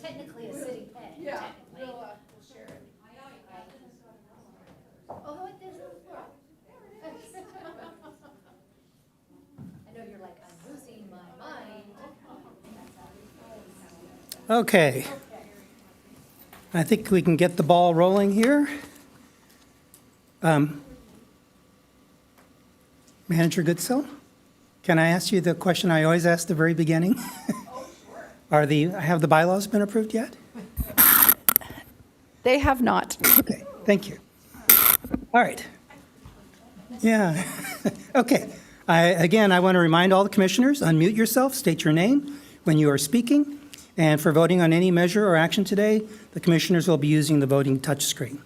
Technically a city pen. Yeah, we'll share it. Oh, what, there's no floor. I know you're like, I'm losing my mind. Okay. I think we can get the ball rolling here. Manager Goodsill, can I ask you the question I always ask at the very beginning? Oh, sure. Have the bylaws been approved yet? They have not. Okay, thank you. All right. Yeah, okay. Again, I want to remind all the commissioners, unmute yourself, state your name when you are speaking, and for voting on any measure or action today, the commissioners will be using the voting touchscreen.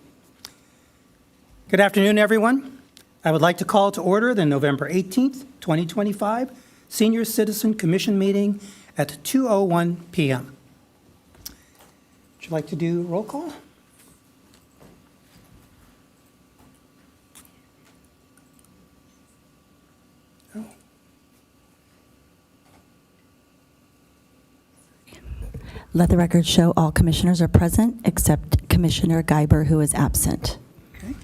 Good afternoon, everyone. I would like to call to order the November 18th, 2025 Senior Citizen Commission meeting at 2:01 p.m. Would you like to do roll call? Let the record show all commissioners are present except Commissioner Geiber, who is absent. Okay.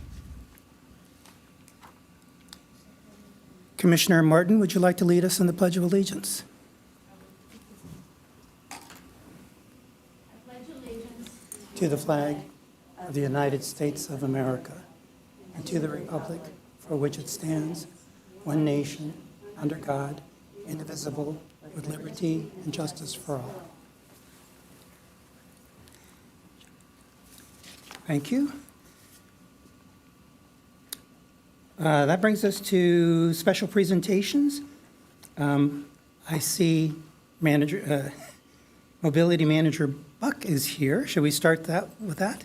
Commissioner Martin, would you like to lead us in the Pledge of Allegiance? I pledge allegiance To the flag of the United States of America and to the republic for which it stands, one nation, under God, indivisible, with liberty and justice for all. Thank you. That brings us to special presentations. I see Mobility Manager Buck is here. Should we start with that?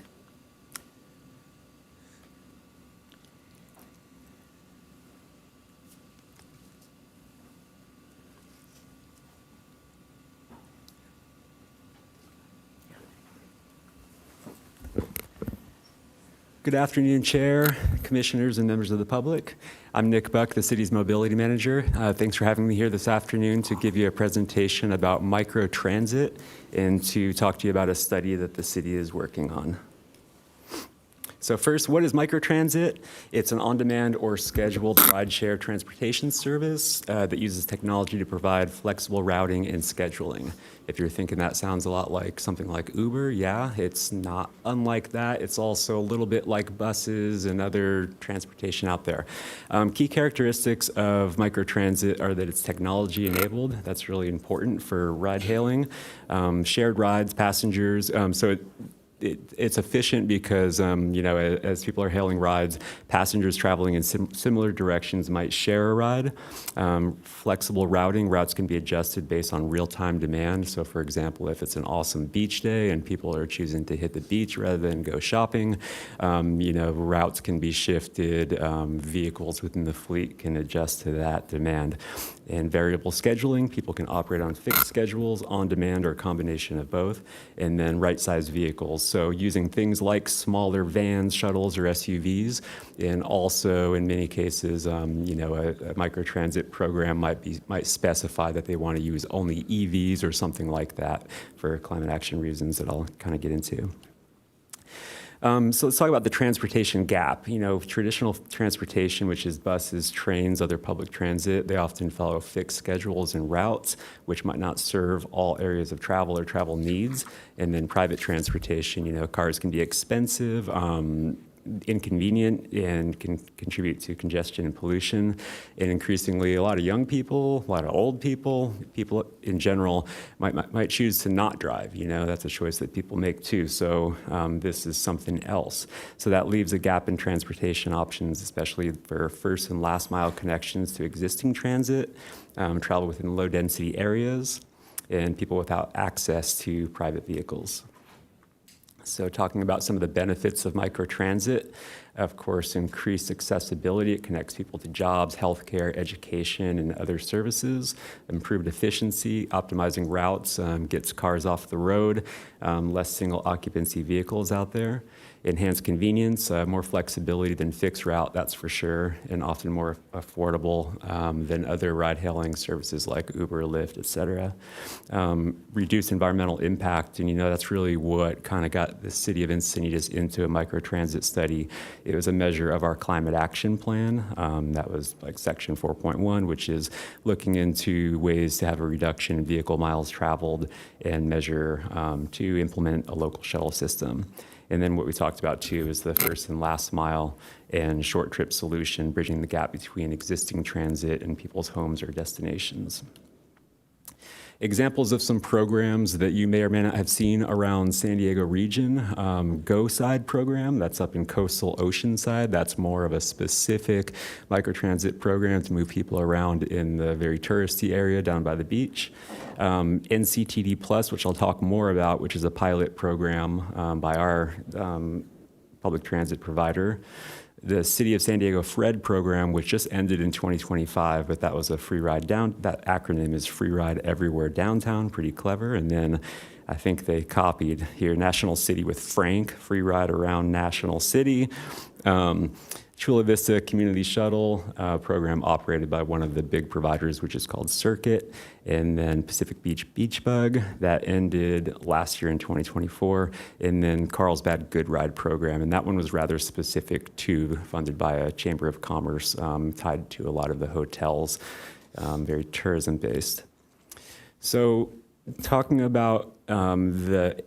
Good afternoon, Chair, Commissioners, and members of the public. I'm Nick Buck, the city's mobility manager. Thanks for having me here this afternoon to give you a presentation about microtransit and to talk to you about a study that the city is working on. So first, what is microtransit? It's an on-demand or scheduled ride-share transportation service that uses technology to provide flexible routing and scheduling. If you're thinking that sounds a lot like something like Uber, yeah, it's not unlike that. It's also a little bit like buses and other transportation out there. Key characteristics of microtransit are that it's technology enabled. That's really important for ride hailing. Shared rides, passengers, it's efficient because, as people are hailing rides, passengers traveling in similar directions might share a ride. Flexible routing, routes can be adjusted based on real-time demand. So, for example, if it's an awesome beach day and people are choosing to hit the beach rather than go shopping, routes can be shifted. Vehicles within the fleet can adjust to that demand. And variable scheduling, people can operate on fixed schedules, on demand, or a combination of both. And then right-sized vehicles. So using things like smaller vans, shuttles, or SUVs, and also in many cases, a microtransit program might specify that they want to use only EVs or something like that for climate action reasons that I'll kind of get into. So let's talk about the transportation gap. You know, traditional transportation, which is buses, trains, other public transit, they often follow fixed schedules and routes, which might not serve all areas of travel or travel needs. And then private transportation, you know, cars can be expensive, inconvenient, and can contribute to congestion and pollution. And increasingly, a lot of young people, a lot of old people, people in general might choose to not drive. You know, that's a choice that people make too. So this is something else. So that leaves a gap in transportation options, especially for first and last mile connections to existing transit, travel within low density areas, and people without access to private vehicles. So talking about some of the benefits of microtransit, of course, increased accessibility. It connects people to jobs, healthcare, education, and other services. Improved efficiency, optimizing routes, gets cars off the road, less single occupancy vehicles out there. Enhanced convenience, more flexibility than fixed route, that's for sure, and often more affordable than other ride-hailing services like Uber, Lyft, et cetera. Reduced environmental impact, and you know that's really what kind of got the city of Encinitas into a microtransit study. It was a measure of our climate action plan. That was like section 4.1, which is looking into ways to have a reduction in vehicle miles traveled and measure to implement a local shuttle system. And then what we talked about too is the first and last mile and short trip solution, bridging the gap between existing transit and people's homes or destinations. Examples of some programs that you may or may not have seen around San Diego region. Go Side program, that's up in coastal Oceanside. That's more of a specific microtransit program to move people around in the very touristy area down by the beach. NCTD Plus, which I'll talk more about, which is a pilot program by our public transit provider. The City of San Diego FRED program, which just ended in 2025, but that was a free ride down. That acronym is Free Ride Everywhere Downtown, pretty clever. And then I think they copied here National City with Frank, Free Ride Around National City. Chula Vista Community Shuttle program operated by one of the big providers, which is called Circuit, and then Pacific Beach Beach Bug, that ended last year in 2024, and then Carlsbad Good Ride program, and that one was rather specific to, funded by a Chamber of Commerce tied to a lot of the hotels, very tourism-based. So talking about the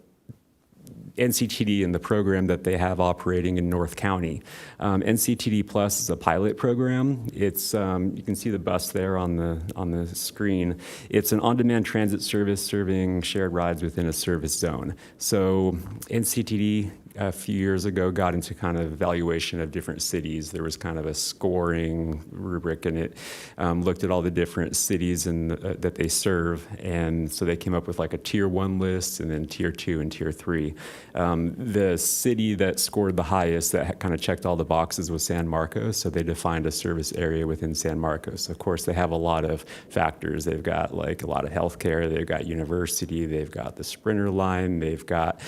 NCTD and the program that they have operating in North County. NCTD Plus is a pilot program. It's you can see the bus there on the screen. It's an on-demand transit service serving shared rides within a service zone. So NCTD a few years ago got into kind of evaluation of different cities. There was kind of a scoring rubric, and it looked at all the different cities and that they serve, and so they came up with like a tier 1 list and then tier 2 and tier 3. The city that scored the highest, that kind of checked all the boxes, was San Marcos, so they defined a service area within San Marcos. Of course, they have a lot of factors. They've got like a lot of healthcare, they've got university, they've got the Sprinter line, they've got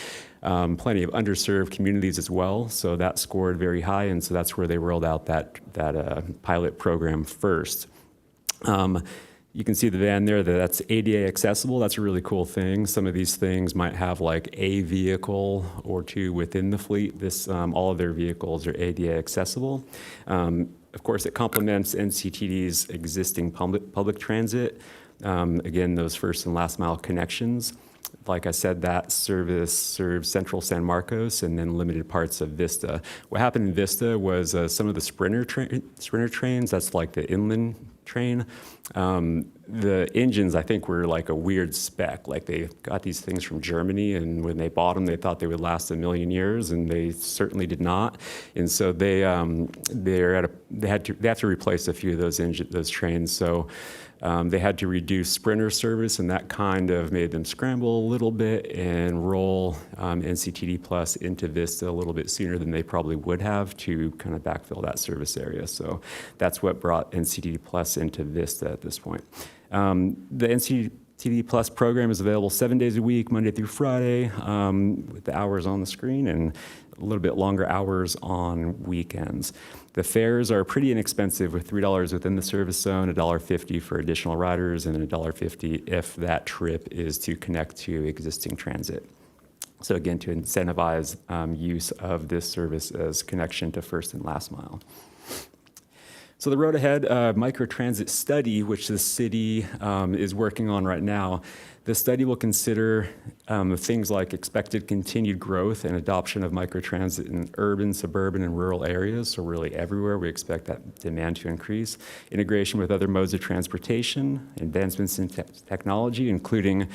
plenty of underserved communities as well, so that scored very high, and so that's where they rolled out that pilot program first. You can see the van there, that's ADA accessible. That's a really cool thing. Some of these things might have like a vehicle or two within the fleet. All of their vehicles are ADA accessible. Of course, it complements NCTD's existing public transit. Again, those first and last mile connections. Like I said, that service serves central San Marcos and then limited parts of Vista. What happened in Vista was some of the Sprinter trains, that's like the inland train, the engines, I think, were like a weird spec. Like they got these things from Germany, and when they bought them, they thought they would last 1,000,000 years, and they certainly did not. And so they have to replace a few of those trains. So they had to reduce Sprinter service, and that kind of made them scramble a little bit and roll NCTD Plus into Vista a little bit sooner than they probably would have to kind of backfill that service area. So that's what brought NCTD Plus into Vista at this point. The NCTD Plus program is available 7 days a week, Monday through Friday, with the hours on the screen, and a little bit longer hours on weekends. The fares are pretty inexpensive, with $3 within the service zone, $1.50 for additional riders, and then $1.50 if that trip is to connect to existing transit. So again, to incentivize use of this service as connection to first and last mile. So the road ahead microtransit study, which the city is working on right now, the study will consider things like expected continued growth and adoption of microtransit in urban, suburban, and rural areas. So really everywhere we expect that demand to increase. Integration with other modes of transportation, advancements in technology, including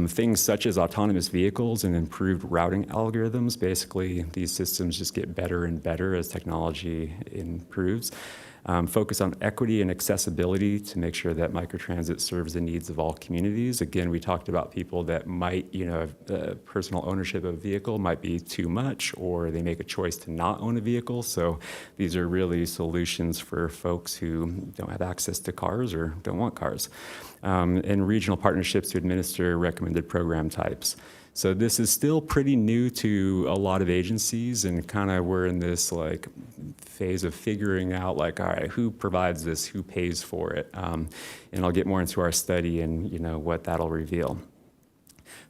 things such as autonomous vehicles and improved routing algorithms. Basically, these systems just get better and better as technology improves. Focus on equity and accessibility to make sure that microtransit serves the needs of all communities. Again, we talked about people that might, personal ownership of a vehicle might be too much, or they make a choice to not own a vehicle. So these are really solutions for folks who don't have access to cars or don't want cars. And regional partnerships to administer recommended program types. So this is still pretty new to a lot of agencies, and kind of we're in this like phase of figuring out like, all right, who provides this, who pays for it? And I'll get more into our study and what that'll reveal.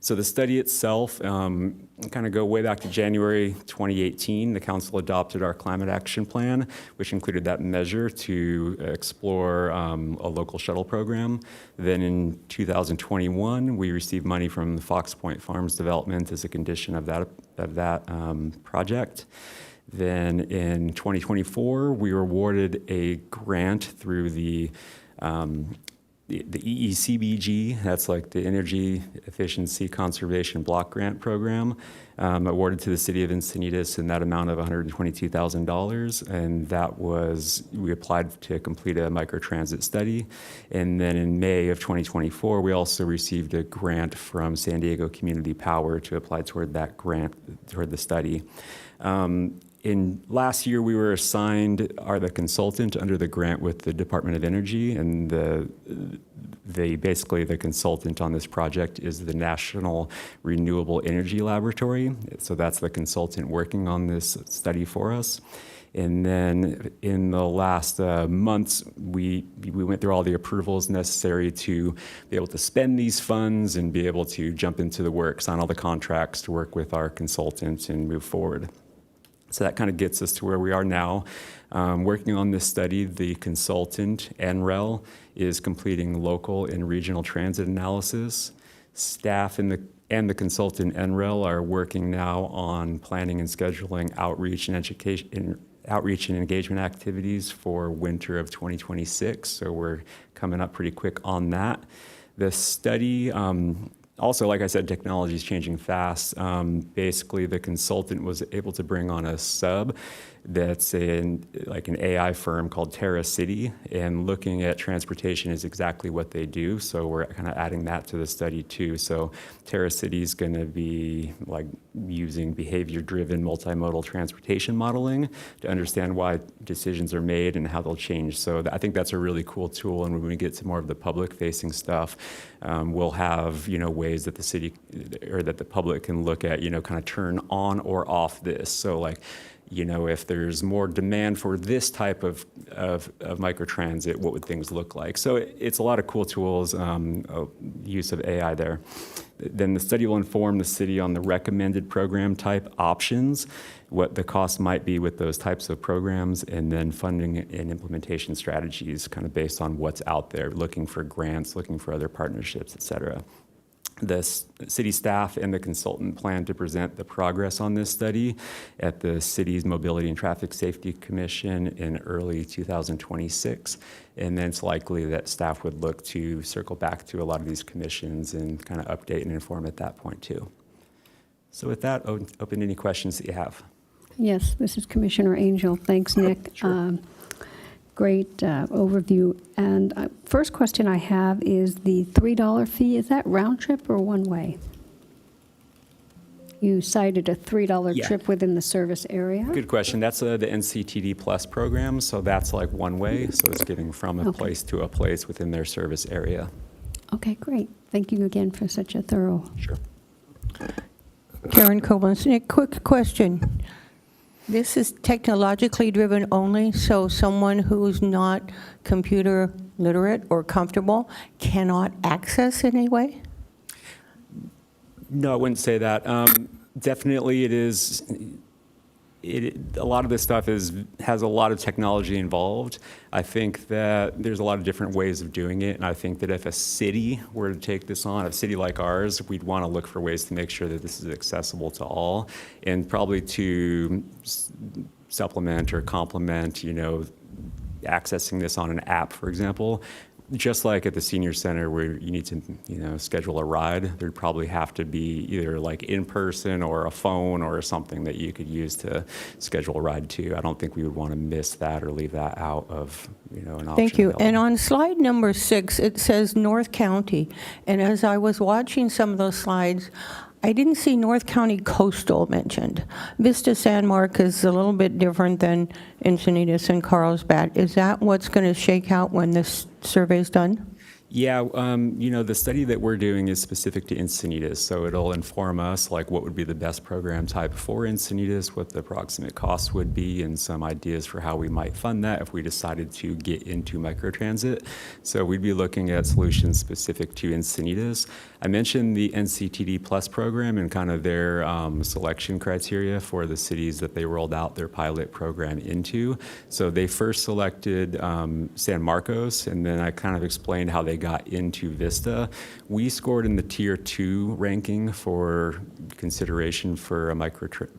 So the study itself, kind of go way back to January 2018, the council adopted our climate action plan, which included that measure to explore a local shuttle program. Then in 2021, we received money from the Fox Point Farms Development as a condition of that project. Then in 2024, we were awarded a grant through the EECBG, that's like the Energy Efficiency Conservation Block Grant Program, awarded to the city of Encinitas in that amount of $122,000. And that was, we applied to complete a microtransit study. And then in May of 2024, we also received a grant from San Diego Community Power to apply toward that grant, toward the study. In last year, we were assigned the consultant under the grant with the Department of Energy, and basically the consultant on this project is the National Renewable Energy Laboratory. So that's the consultant working on this study for us. And then in the last months, we went through all the approvals necessary to be able to spend these funds and be able to jump into the work, sign all the contracts to work with our consultants and move forward. So that kind of gets us to where we are now. Working on this study, the consultant, NREL, is completing local and regional transit analysis. Staff and the consultant, NREL, are working now on planning and scheduling outreach and engagement activities for winter of 2026. So we're coming up pretty quick on that. The study, also, like I said, technology is changing fast. Basically, the consultant was able to bring on a sub that's like an AI firm called Terra City, and looking at transportation is exactly what they do. So we're kind of adding that to the study too. So Terra City is going to be like using behavior-driven multimodal transportation modeling to understand why decisions are made and how they'll change. So I think that's a really cool tool. And when we get to more of the public-facing stuff, we'll have ways that the city or that the public can look at kind of turn on or off this. So like, if there's more demand for this type of microtransit, what would things look like? So it's a lot of cool tools, use of AI there. Then the study will inform the city on the recommended program type options, what the cost might be with those types of programs, and then funding and implementation strategies kind of based on what's out there, looking for grants, looking for other partnerships, et cetera. The city staff and the consultant plan to present the progress on this study at the city's Mobility and Traffic Safety Commission in early 2026. And then it's likely that staff would look to circle back to a lot of these commissions and kind of update and inform at that point too. So with that, open any questions that you have. Yes, this is Commissioner Angel. Thanks, Nick. Sure. Great overview. And first question I have is the $3 fee. Is that round trip or one way? You cited a $3 Yeah. trip within the service area. Good question. That's the NCTD Plus program. So that's like one way. So it's getting from a Okay. place to a place within their service area. Okay, great. Thank you again for such a thorough. Sure. Karen Koblenz. Nick, quick question. This is technologically driven only, so someone who's not computer literate or comfortable cannot access in any way? No, I wouldn't say that. Definitely it is. A lot of this stuff has a lot of technology involved. I think that there's a lot of different ways of doing it, and I think that if a city were to take this on, a city like ours, we'd want to look for ways to make sure that this is accessible to all, and probably to supplement or complement, accessing this on an app, for example. Just like at the senior center where you need to, schedule a ride, there'd probably have to be either like in person or a phone or something that you could use to schedule a ride to. I don't think we would want to miss that or leave that out of, an option. Thank you. available. And on slide number 6, it says North County. And as I was watching some of those slides, I didn't see North County Coastal mentioned. Vista San Mark is a little bit different than Encinitas and Carlsbad. Is that what's going to shake out when this survey's done? Yeah, the study that we're doing is specific to Encinitas, so it'll inform us like what would be the best program type for Encinitas, what the approximate cost would be, and some ideas for how we might fund that if we decided to get into microtransit. So we'd be looking at solutions specific to Encinitas. I mentioned the NCTD Plus program and kind of their selection criteria for the cities that they rolled out their pilot program into. So they first selected San Marcos, and then I kind of explained how they got into Vista. We scored in the tier 2 ranking for consideration for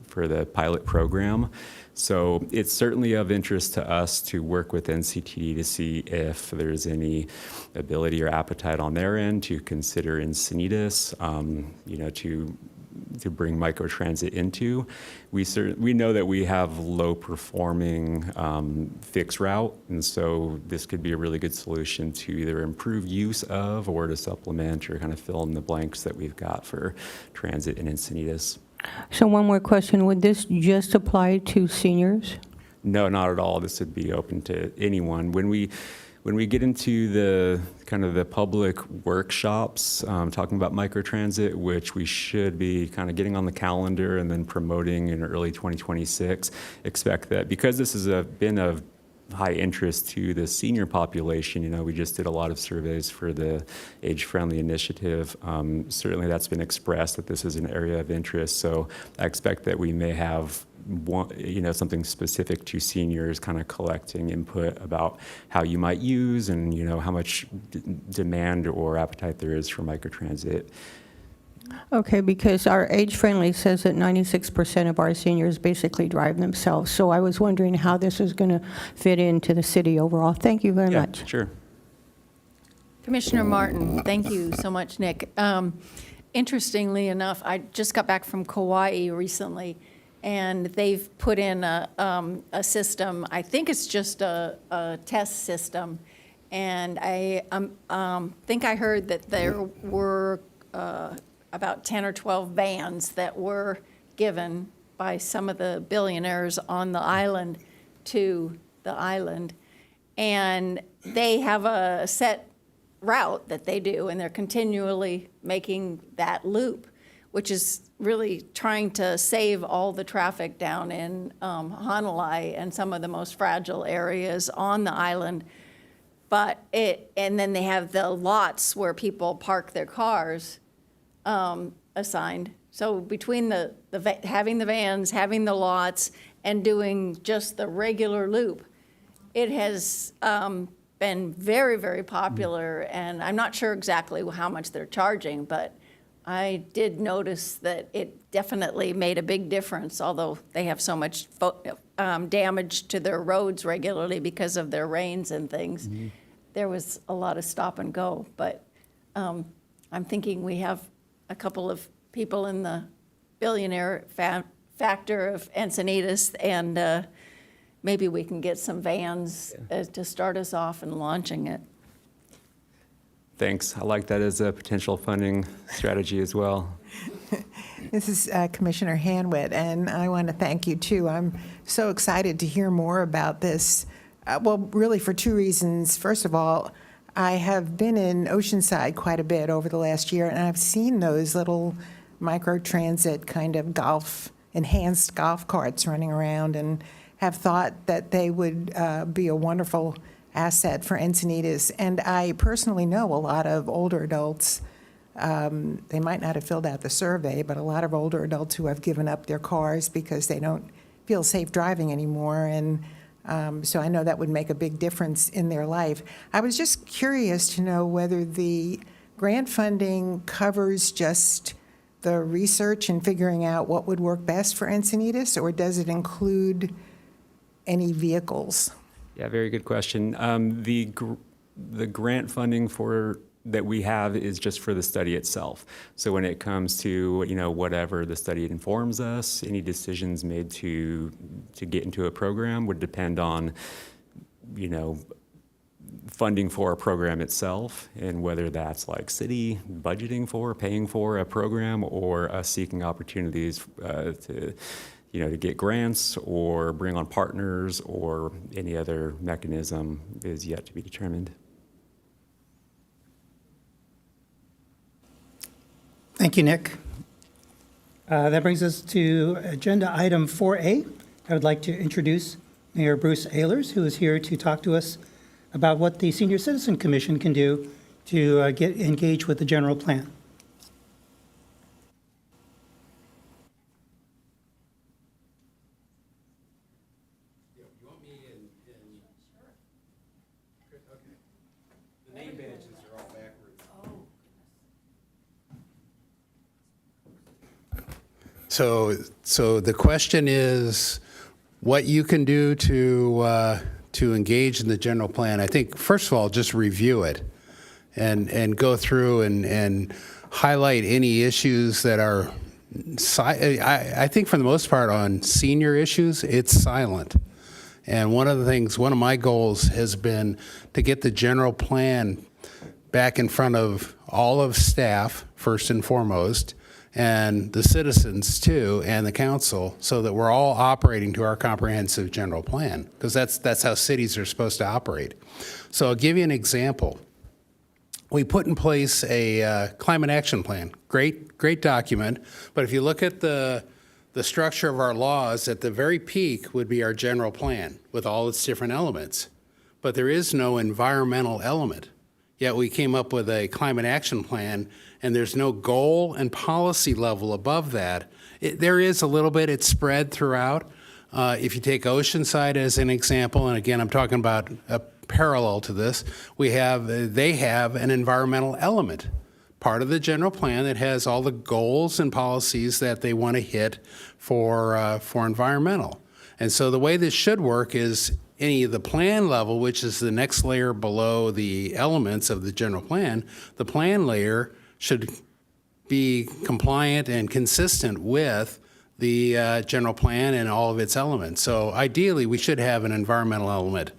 for the pilot program. So it's certainly of interest to us to work with NCTD to see if there's any ability or appetite on their end to consider Encinitas, to bring microtransit into. We know that we have low performing fixed route, and so this could be a really good solution to either improve use of or to supplement or kind of fill in the blanks that we've got for transit in Encinitas. So one more question. Would this just apply to seniors? No, not at all. This would be open to anyone. When we get into the kind of the public workshops, talking about microtransit, which we should be kind of getting on the calendar and then promoting in early 2026, expect that because this has been of high interest to the senior population. We just did a lot of surveys for the age-friendly initiative. Certainly that's been expressed that this is an area of interest. So I expect that we may have something specific to seniors, kind of collecting input about how you might use and, how much demand or appetite there is for microtransit. Okay, because our age-friendly says that 96% of our seniors basically drive themselves. So I was wondering how this is going to fit into the city overall. Thank you very much. Sure. Commissioner Martin, thank you so much, Nick. Interestingly enough, I just got back from Kauai recently, and they've put in a system. I think it's just a test system, and I think I heard that there were about 10 or 12 vans that were given by some of the billionaires on the island to the island. And they have a set route that they do, and they're continually making that loop, which is really trying to save all the traffic down in Honolulu and some of the most fragile areas on the island. And then they have the lots where people park their cars assigned. So between having the vans, having the lots, and doing just the regular loop, it has been very, very popular. And I'm not sure exactly how much they're charging, but I did notice that it definitely made a big difference, although they have so much damage to their roads regularly because of their rains and things. Mm-hmm. There was a lot of stop and go, but I'm thinking we have a couple of people in the billionaire factor of Encinitas, and maybe we can get some vans to start us off in launching it. Thanks. I like that as a potential funding strategy as well. This is Commissioner Hanwitt, and I want to thank you, too. I'm so excited to hear more about this, really for two reasons. First of all, I have been in Oceanside quite a bit over the last year, and I've seen those little microtransit kind of enhanced golf carts running around, and have thought that they would be a wonderful asset for Encinitas. And I personally know a lot of older adults they might not have filled out the survey, but a lot of older adults who have given up their cars because they don't feel safe driving anymore. And so I know that would make a big difference in their life. I was just curious to know whether the grant funding covers just the research and figuring out what would work best for Encinitas, or does it include any vehicles? Yeah, very good question. The grant funding that we have is just for the study itself. So when it comes to whatever the study informs us, any decisions made to get into a program would depend on funding for a program itself, and whether that's like city budgeting for, paying for a program, or us seeking opportunities to get grants or bring on partners, or any other mechanism is yet to be determined. Thank you, Nick. That brings us to agenda item 4A. I would like to introduce Mayor Bruce Ehlers, who is here to talk to us about what the Senior Citizen Commission can do to get engaged with the general plan. So the question is what you can do to engage in the general plan. I think, first of all, just review it and go through and highlight any issues that are, I think for the most part on senior issues, it's silent. And one of my goals has been to get the general plan back in front of all of staff, first and foremost, and the citizens too, and the council, so that we're all operating to our comprehensive general plan, because that's how cities are supposed to operate. So I'll give you an example. We put in place a climate action plan. Great document, but if you look at the structure of our laws, at the very peak would be our general plan with all its different elements. But there is no environmental element. Yet we came up with a climate action plan, and there's no goal and policy level above that. There is a little bit, it's spread throughout. If you take Oceanside as an example, and again, I'm talking about a parallel to this, they have an environmental element, part of the general plan that has all the goals and policies that they want to hit for environmental. And so the way this should work is any of the plan level, which is the next layer below the elements of the general plan, the plan layer should be compliant and consistent with the general plan and all of its elements. So ideally, we should have an environmental element.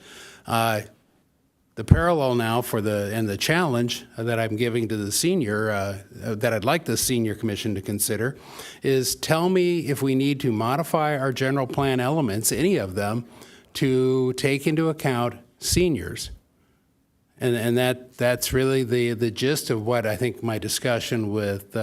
The parallel now and the challenge that I'm giving to the senior, that I'd like the Senior Commission to consider, is tell me if we need to modify our general plan elements, any of them, to take into account seniors. And that's really the gist of what I think my discussion with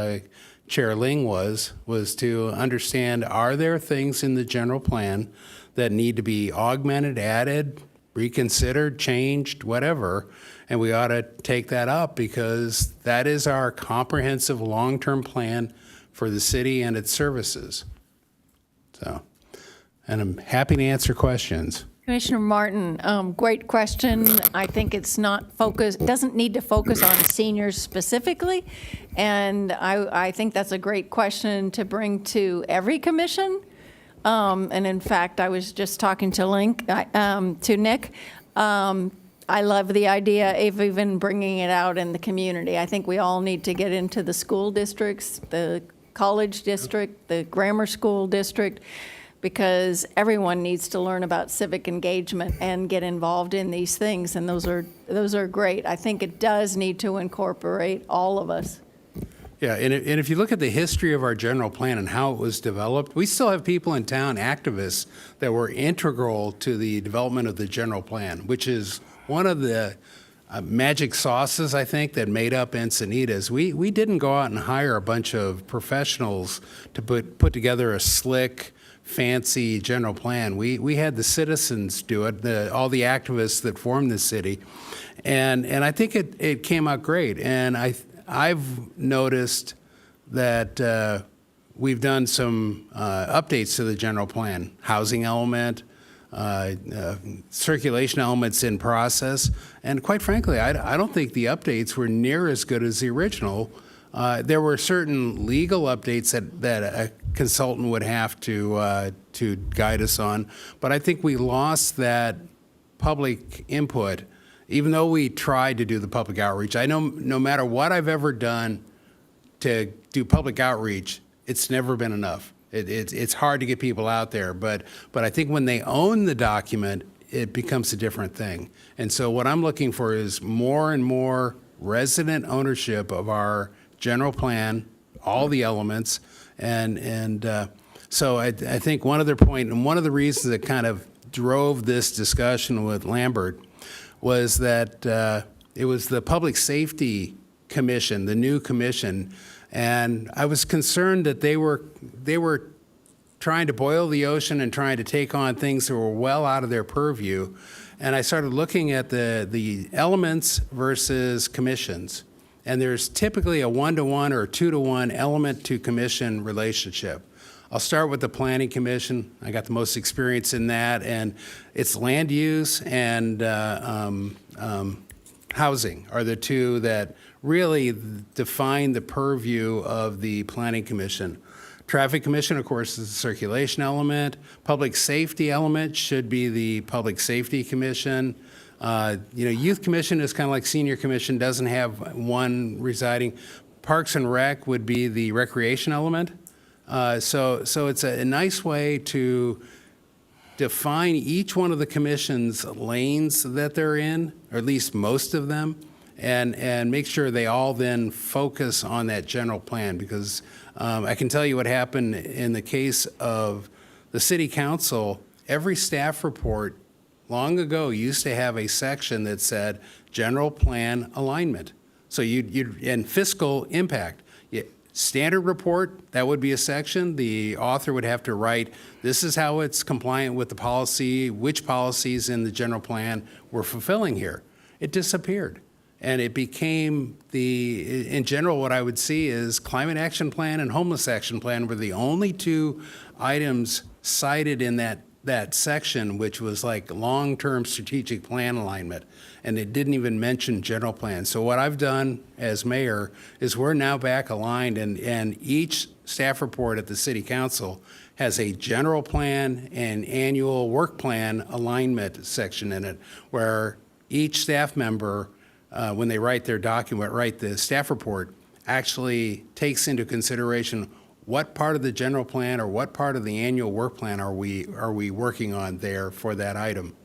Chair Ling was to understand, are there things in the general plan that need to be augmented, added, reconsidered, changed, whatever, and we ought to take that up, because that is our comprehensive long-term plan for the city and its services. So, and I'm happy to answer questions. Commissioner Martin, great question. I think it's not focused, doesn't need to focus on seniors specifically, and I think that's a great question to bring to every commission. And in fact, I was just talking to Nick. I love the idea of even bringing it out in the community. I think we all need to get into the school districts, the college district, the grammar school district, because everyone needs to learn about civic engagement and get involved in these things, and those are great. I think it does need to incorporate all of us. Yeah, and if you look at the history of our general plan and how it was developed, we still have people in town, activists, that were integral to the development of the general plan, which is one of the magic sauces, I think, that made up Encinitas. We didn't go out and hire a bunch of professionals to put together a slick, fancy general plan. We had the citizens do it, all the activists that formed the city, and I think it came out great. And I've noticed that we've done some updates to the general plan, housing element, circulation elements in process, and quite frankly, I don't think the updates were near as good as the original. There were certain legal updates that a consultant would have to guide us on, but I think we lost that public input, even though we tried to do the public outreach. I know no matter what I've ever done to do public outreach, it's never been enough. It's hard to get people out there, but I think when they own the document, it becomes a different thing. And so what I'm looking for is more and more resident ownership of our general plan, all the elements, and so I think one other point, and one of the reasons that kind of drove this discussion with Lambert was that it was the Public Safety Commission, the new commission, and I was concerned that they were trying to boil the ocean and trying to take on things that were well out of their purview. And I started looking at the elements versus commissions. And there's typically a 1-to-1 or a 2-to-1 element to commission relationship. I'll start with the Planning Commission. I got the most experience in that, and it's land use and housing are the two that really define the purview of the Planning Commission. Traffic Commission, of course, is the circulation element. Public safety element should be the Public Safety Commission. Youth Commission is kind of like Senior Commission, doesn't have one residing. Parks and Rec would be the recreation element. So it's a nice way to define each one of the commission's lanes that they're in, or at least most of them, and make sure they all then focus on that general plan, because I can tell you what happened in the case of the city council. Every staff report long ago used to have a section that said general plan alignment. So and fiscal impact. Standard report, that would be a section. The author would have to write, this is how it's compliant with the policy, which policies in the general plan we're fulfilling here. It disappeared. And it became in general, what I would see is climate action plan and homeless action plan were the only two items cited in that section, which was like long-term strategic plan alignment. And it didn't even mention general plan. So what I've done as mayor is we're now back aligned, and each staff report at the city council has a general plan and annual work plan alignment section in it, where each staff member, when they write their document, write the staff report, actually takes into consideration what part of the general plan or what part of the annual work plan are we working on there for that item.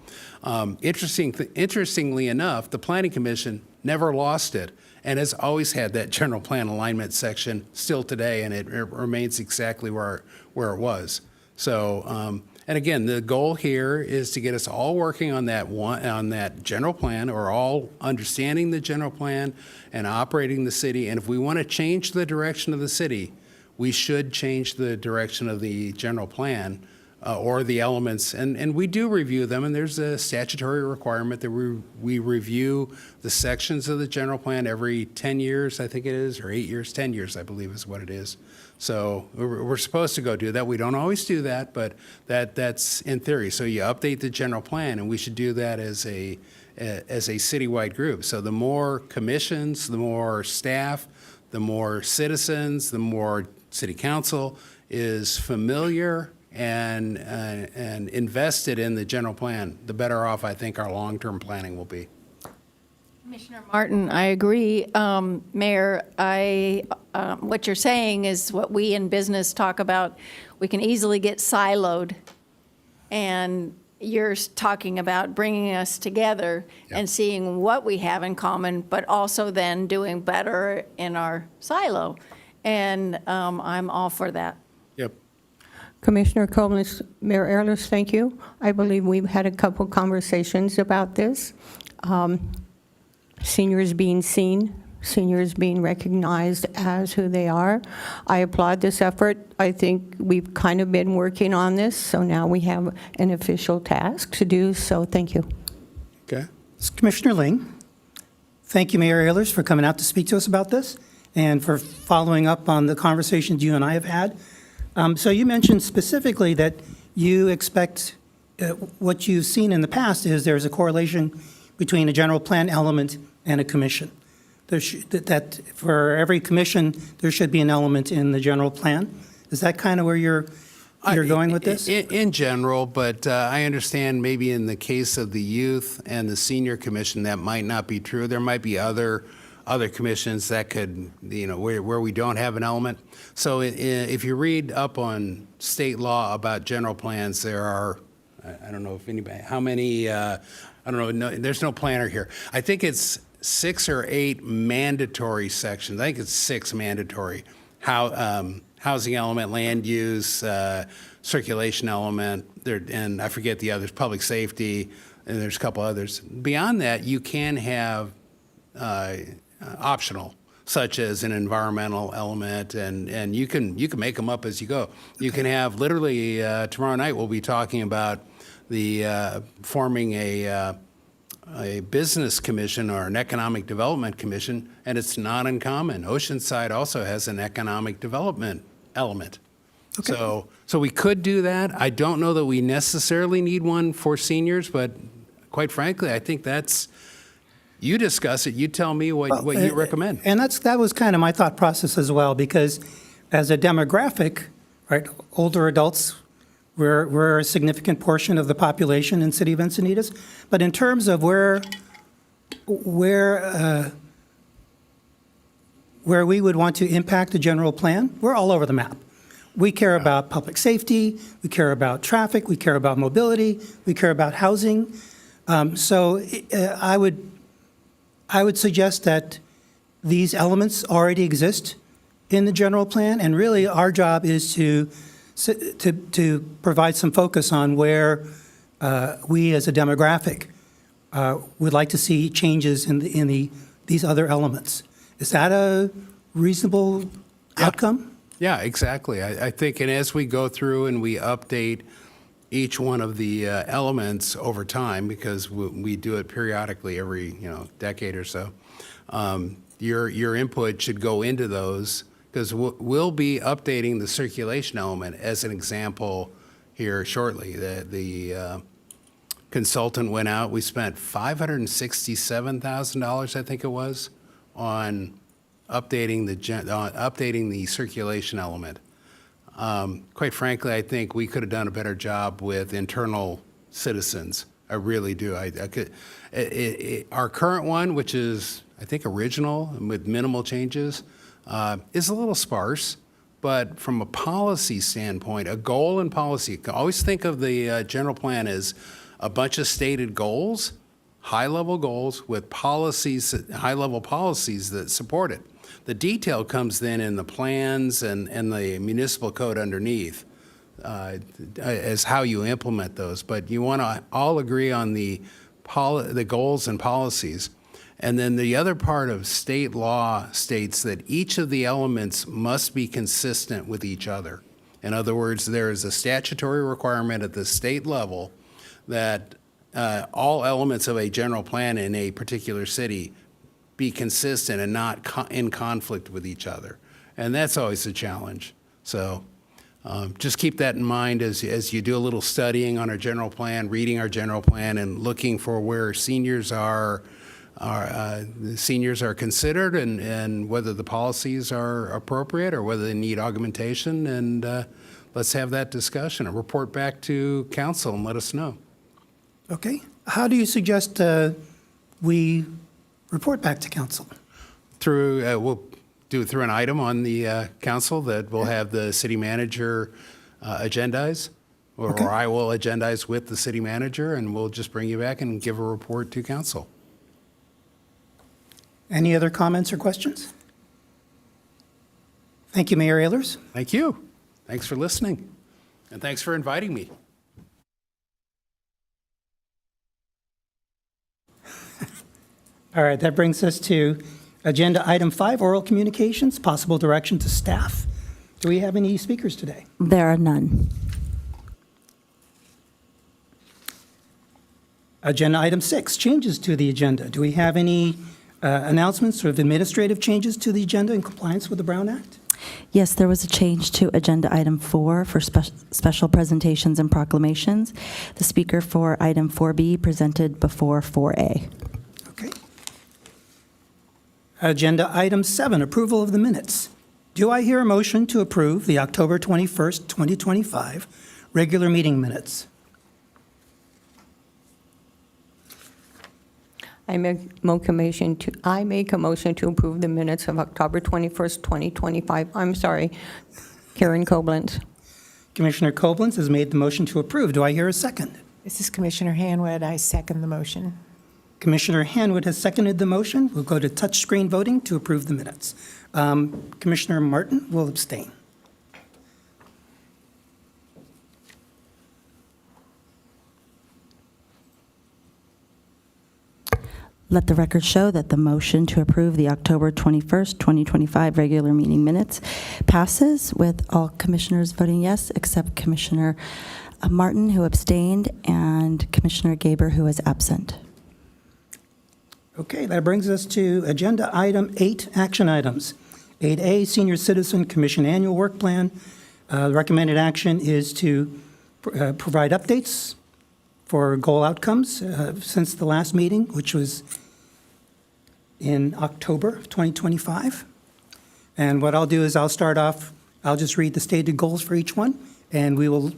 Interestingly enough, the Planning Commission never lost it and has always had that general plan alignment section still today, and it remains exactly where it was. So, and again, the goal here is to get us all working on that general plan, or all understanding the general plan and operating the city. And if we want to change the direction of the city, we should change the direction of the general plan or the elements. And we do review them, and there's a statutory requirement that we review the sections of the general plan every 10 years, I think it is, or 8 years, 10 years, I believe is what it is. So we're supposed to go do that. We don't always do that, but that's in theory. So you update the general plan, and we should do that as a citywide group. So the more commissions, the more staff, the more citizens, the more city council is familiar and invested in the general plan, the better off I think our long-term planning will be. Commissioner Martin, I agree. Mayor, what you're saying is what we in business talk about. We can easily get siloed, and you're talking about bringing us together and seeing what we have in common, but also then doing better in our silo. And I'm all for that. Yep. Commissioner Koblenz, Mayor Ehrlich, thank you. I believe we've had a couple conversations about this. Seniors being seen, seniors being recognized as who they are. I applaud this effort. I think we've kind of been working on this, so now we have an official task to do, so thank you. Okay. Commissioner Ling, Thank you, Mayor Ehlers, for coming out to speak to us about this and for following up on the conversations you and I have had. So you mentioned specifically that you expect what you've seen in the past is there's a correlation between a general plan element and a commission. That for every commission, there should be an element in the general plan. Is that kind of where you're going with this? In general, but I understand maybe in the case of the youth and the senior commission, that might not be true. There might be other commissions that could, where we don't have an element. So if you read up on state law about general plans, there are, I don't know if anybody, how many, I don't know, no, there's no planner here. I think it's 6 or 8 mandatory sections. I think it's 6 mandatory. Housing element, land use, circulation element, and I forget the others, public safety, and there's a couple others. Beyond that, you can have optional, such as an environmental element, and you can make them up as you go. You can have literally tomorrow night we'll be talking about the forming a business commission or an economic development commission, and it's not uncommon. Oceanside also has an economic development element. Okay. So we could do that. I don't know that we necessarily need one for seniors, but quite frankly, I think that's, you discuss it, you tell me what you recommend. And that was kind of my thought process as well, because as a demographic, right, older adults, we're a significant portion of the population in City of Encinitas. But in terms of where we would want to impact the general plan, we're all over the map. We care about public safety, we care about traffic, we care about mobility, we care about housing. So I would suggest that these elements already exist in the general plan, and really our job is to provide some focus on where we as a demographic would like to see changes in these other elements. Is that a reasonable outcome? Yeah, exactly. I think, and as we go through and we update each one of the elements over time, because we do it periodically every decade or so, your input should go into those, because we'll be updating the circulation element as an example here shortly. The consultant went out. We spent $567,000, I think it was, on updating the circulation element. Quite frankly, I think we could have done a better job with internal citizens. I really do. Our current one, which is, I think, original and with minimal changes, is a little sparse. But from a policy standpoint, a goal and policy, always think of the general plan as a bunch of stated goals, high-level goals with policies, high-level policies that support it. The detail comes then in the plans and the municipal code underneath as how you implement those. But you want to all agree on the goals and policies. And then the other part of state law states that each of the elements must be consistent with each other. In other words, there is a statutory requirement at the state level that all elements of a general plan in a particular city be consistent and not in conflict with each other. And that's always a challenge. So just keep that in mind as you do a little studying on our general plan, reading our general plan, and looking for where seniors are considered and whether the policies are appropriate or whether they need augmentation. And let's have that discussion and report back to council and let us know. Okay. How do you suggest we report back to council? We'll do it through an item on the council that will have the city manager agendize, or I will agendize with the city manager, and we'll just bring you back and give a report to council. Any other comments or questions? Thank you, Mayor Ehlers. Thank you. Thanks for listening, and thanks for inviting me. All right, that brings us to agenda item 5, oral communications, possible direction to staff. Do we have any speakers today? There are none. Agenda item 6, changes to the agenda. Do we have any Announcements of administrative changes to the agenda in compliance with the Brown Act? Yes, there was a change to Agenda Item 4 for special presentations and proclamations. The speaker for Item 4B presented before 4A. Okay. Agenda Item 7, approval of the minutes. Do I hear a motion to approve the October 21st, 2025 regular meeting minutes? I make a motion to approve the minutes of October 21st, 2025. I'm sorry, Karen Koblenz. Commissioner Koblenz has made the motion to approve. Do I hear a second? This is Commissioner Hanwood. I second the motion. Commissioner Hanwood has seconded the motion. We'll go to touchscreen voting to approve the minutes. Commissioner Martin will abstain. Let the record show that the motion to approve the October 21st, 2025 regular meeting minutes passes with all commissioners voting yes, except Commissioner Martin, who abstained, and Commissioner Gaber, who is absent. Okay, that brings us to Agenda Item 8, action items. 8A, Senior Citizen Commission Annual Work Plan. The recommended action is to provide updates for goal outcomes since the last meeting, which was in October of 2025. And what I'll do is I'll start off, I'll just read the stated goals for each one, and we will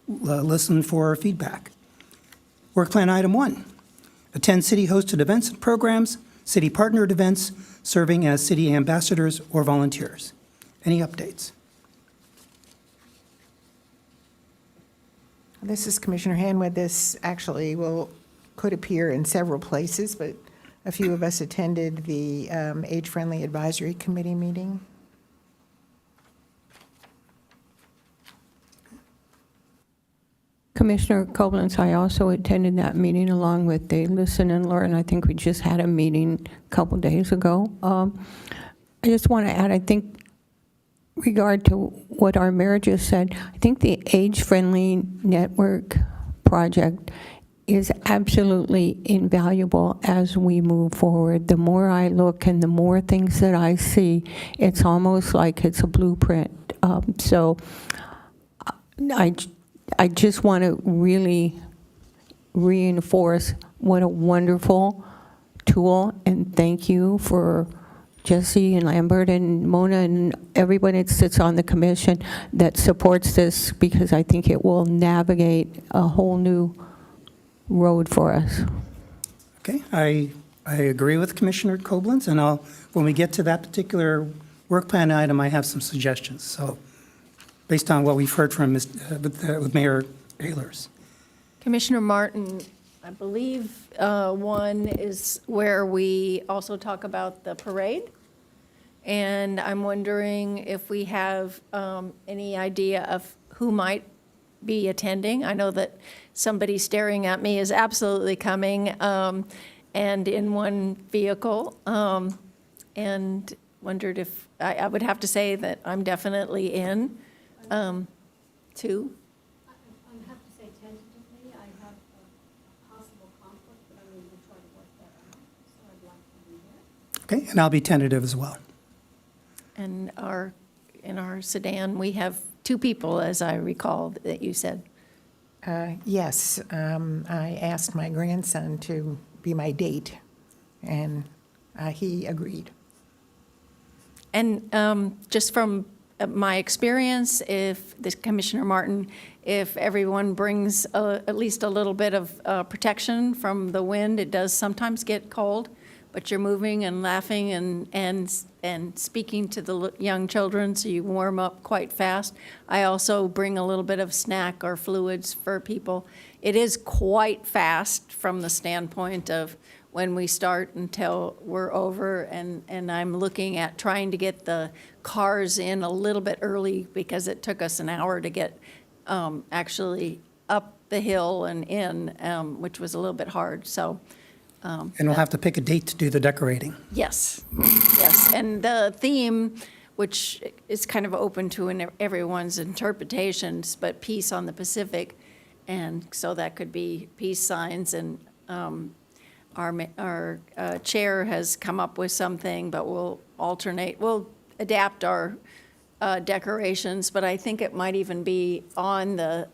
listen for feedback. Work Plan Item 1, attend city-hosted events and programs, city-partnered events, serving as city ambassadors or volunteers. Any updates? This is Commissioner Hanwood. This actually could appear in several places, but a few of us attended the Age-Friendly Advisory Committee meeting. Commissioner Koblenz, I also attended that meeting along with the Listen and Learn. I think we just had a meeting a couple days ago. I just want to add, I think, regard to what our mayor just said, I think the Age-Friendly Network project is absolutely invaluable as we move forward. The more I look and the more things that I see, it's almost like it's a blueprint. So I just want to really reinforce what a wonderful tool, and thank you for Jesse and Lambert and Mona and everybody that sits on the commission that supports this, because I think it will navigate a whole new road for us. Okay, I agree with Commissioner Koblenz, and when we get to that particular work plan item, I have some suggestions. So, based on what we've heard from with Mayor Ehlers. Commissioner Martin, I believe one is where we also talk about the parade. And I'm wondering if we have any idea of who might be attending. I know that somebody staring at me is absolutely coming and in one vehicle. And wondered if, I would have to say that I'm definitely in, too. I have to say tentatively, I have a possible conflict, but I'm going to try to work that out, so I'd like to be there. Okay, and I'll be tentative as well. And in our sedan, we have 2 people, as I recall that you said. Yes, I asked my grandson to be my date, and he agreed. And just from my experience, if this Commissioner Martin, if everyone brings at least a little bit of protection from the wind, it does sometimes get cold, but you're moving and laughing and speaking to the young children, so you warm up quite fast. I also bring a little bit of snack or fluids for people. It is quite fast from the standpoint of when we start until we're over, and I'm looking at trying to get the cars in a little bit early because it took us an hour to get actually up the hill and in, which was a little bit hard, so. And we'll have to pick a date to do the decorating. Yes, yes, and the theme, which is kind of open to everyone's interpretations, but peace on the Pacific, and so that could be peace signs, and our chair has come up with something, but we'll adapt our decorations, but I think it might even be on the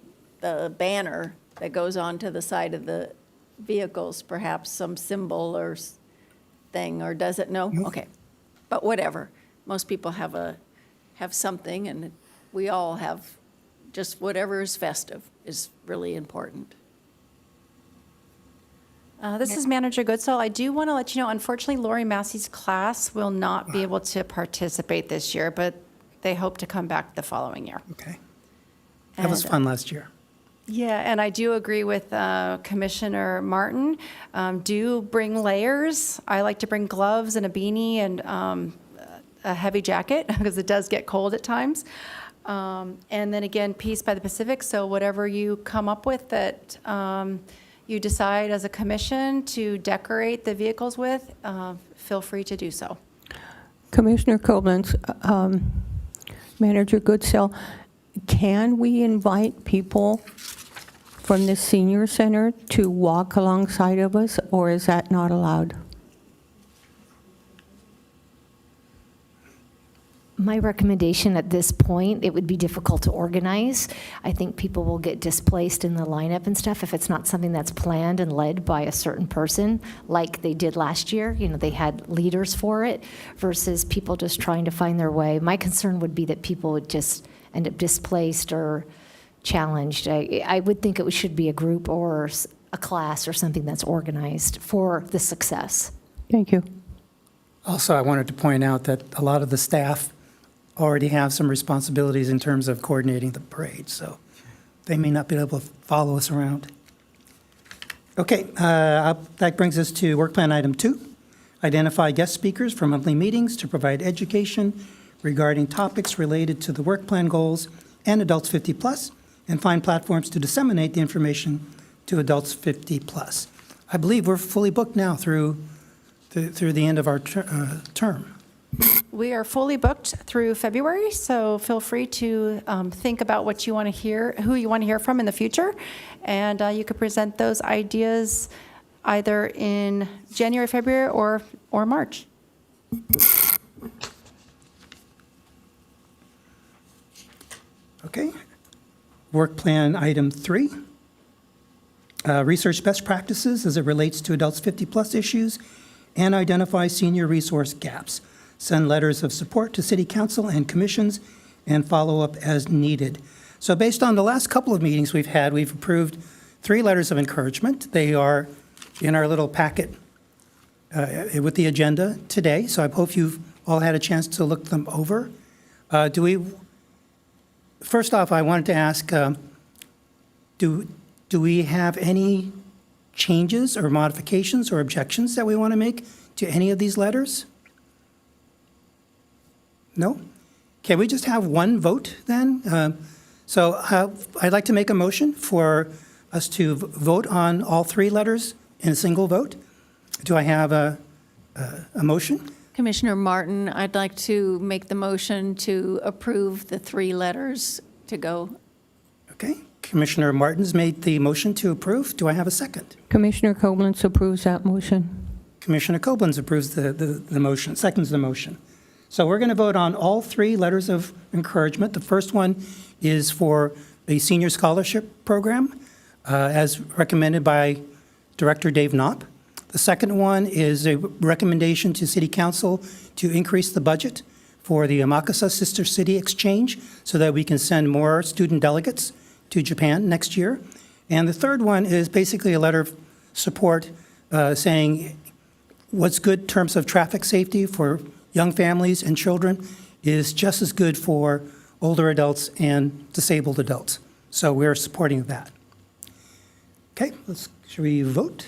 banner that goes onto the side of the vehicles, perhaps some symbol or thing, or does it? No? Okay. But whatever. Most people have something, and we all have just whatever is festive is really important. This is Manager Goodsell. I do want to let you know, unfortunately, Lori Massey's class will not be able to participate this year, but they hope to come back the following year. Okay. That was And- fun last year. Yeah, and I do agree with Commissioner Martin. Do bring layers. I like to bring gloves and a beanie and a heavy jacket because it does get cold at times. And then again, Peace by the Pacific. So whatever you come up with that you decide as a commission to decorate the vehicles with, feel free to do so. Commissioner Koblenz, Manager Goodsell, can we invite people from the senior center to walk alongside of us, or is that not allowed? My recommendation at this point, it would be difficult to organize. I think people will get displaced in the lineup and stuff if it's not something that's planned and led by a certain person, like they did last year. You know, they had leaders for it versus people just trying to find their way. My concern would be that people would just end up displaced or challenged. I would think it should be a group or a class or something that's organized for the success. Thank you. Also, I wanted to point out that a lot of the staff already have some responsibilities in terms of coordinating the parade, so they may not be able to follow us around. Okay, that brings us to work plan item 2. Identify guest speakers for monthly meetings to provide education regarding topics related to the work plan goals and adults 50 plus, and find platforms to disseminate the information to adults 50 plus. I believe we're fully booked now through the end of our term. We are fully booked through February, so feel free to think about what you want to hear, who you want to hear from in the future, and you could present those ideas either in January, February, or March. Okay. Work plan item 3. Research best practices as it relates to adults 50 plus issues and identify senior resource gaps. Send letters of support to city council and commissions and follow up as needed. So based on the last couple of meetings we've had, we've approved 3 letters of encouragement. They are in our little packet with the agenda today, so I hope you've all had a chance to look them over. First off, I wanted to ask, do we have any changes or modifications or objections that we want to make to any of these letters? No? Can we just have one vote then? So I'd like to make a motion for us to vote on all 3 letters in a single vote. Do I have a motion? Commissioner Martin, I'd like to make the motion to approve the 3 letters to go. Okay. Commissioner Martin's made the motion to approve. Do I have a second? Commissioner Koblenz approves that motion. Commissioner Koblenz approves the motion, seconds the motion. So we're going to vote on all 3 letters of encouragement. The first one is for a senior scholarship program, as recommended by Director Dave Knopp. The second one is a recommendation to City Council to increase the budget for the Amakasa Sister City Exchange so that we can send more student delegates to Japan next year. And the third one is basically a letter of support saying what's good in terms of traffic safety for young families and children is just as good for older adults and disabled adults. So we're supporting that. Okay, should we vote?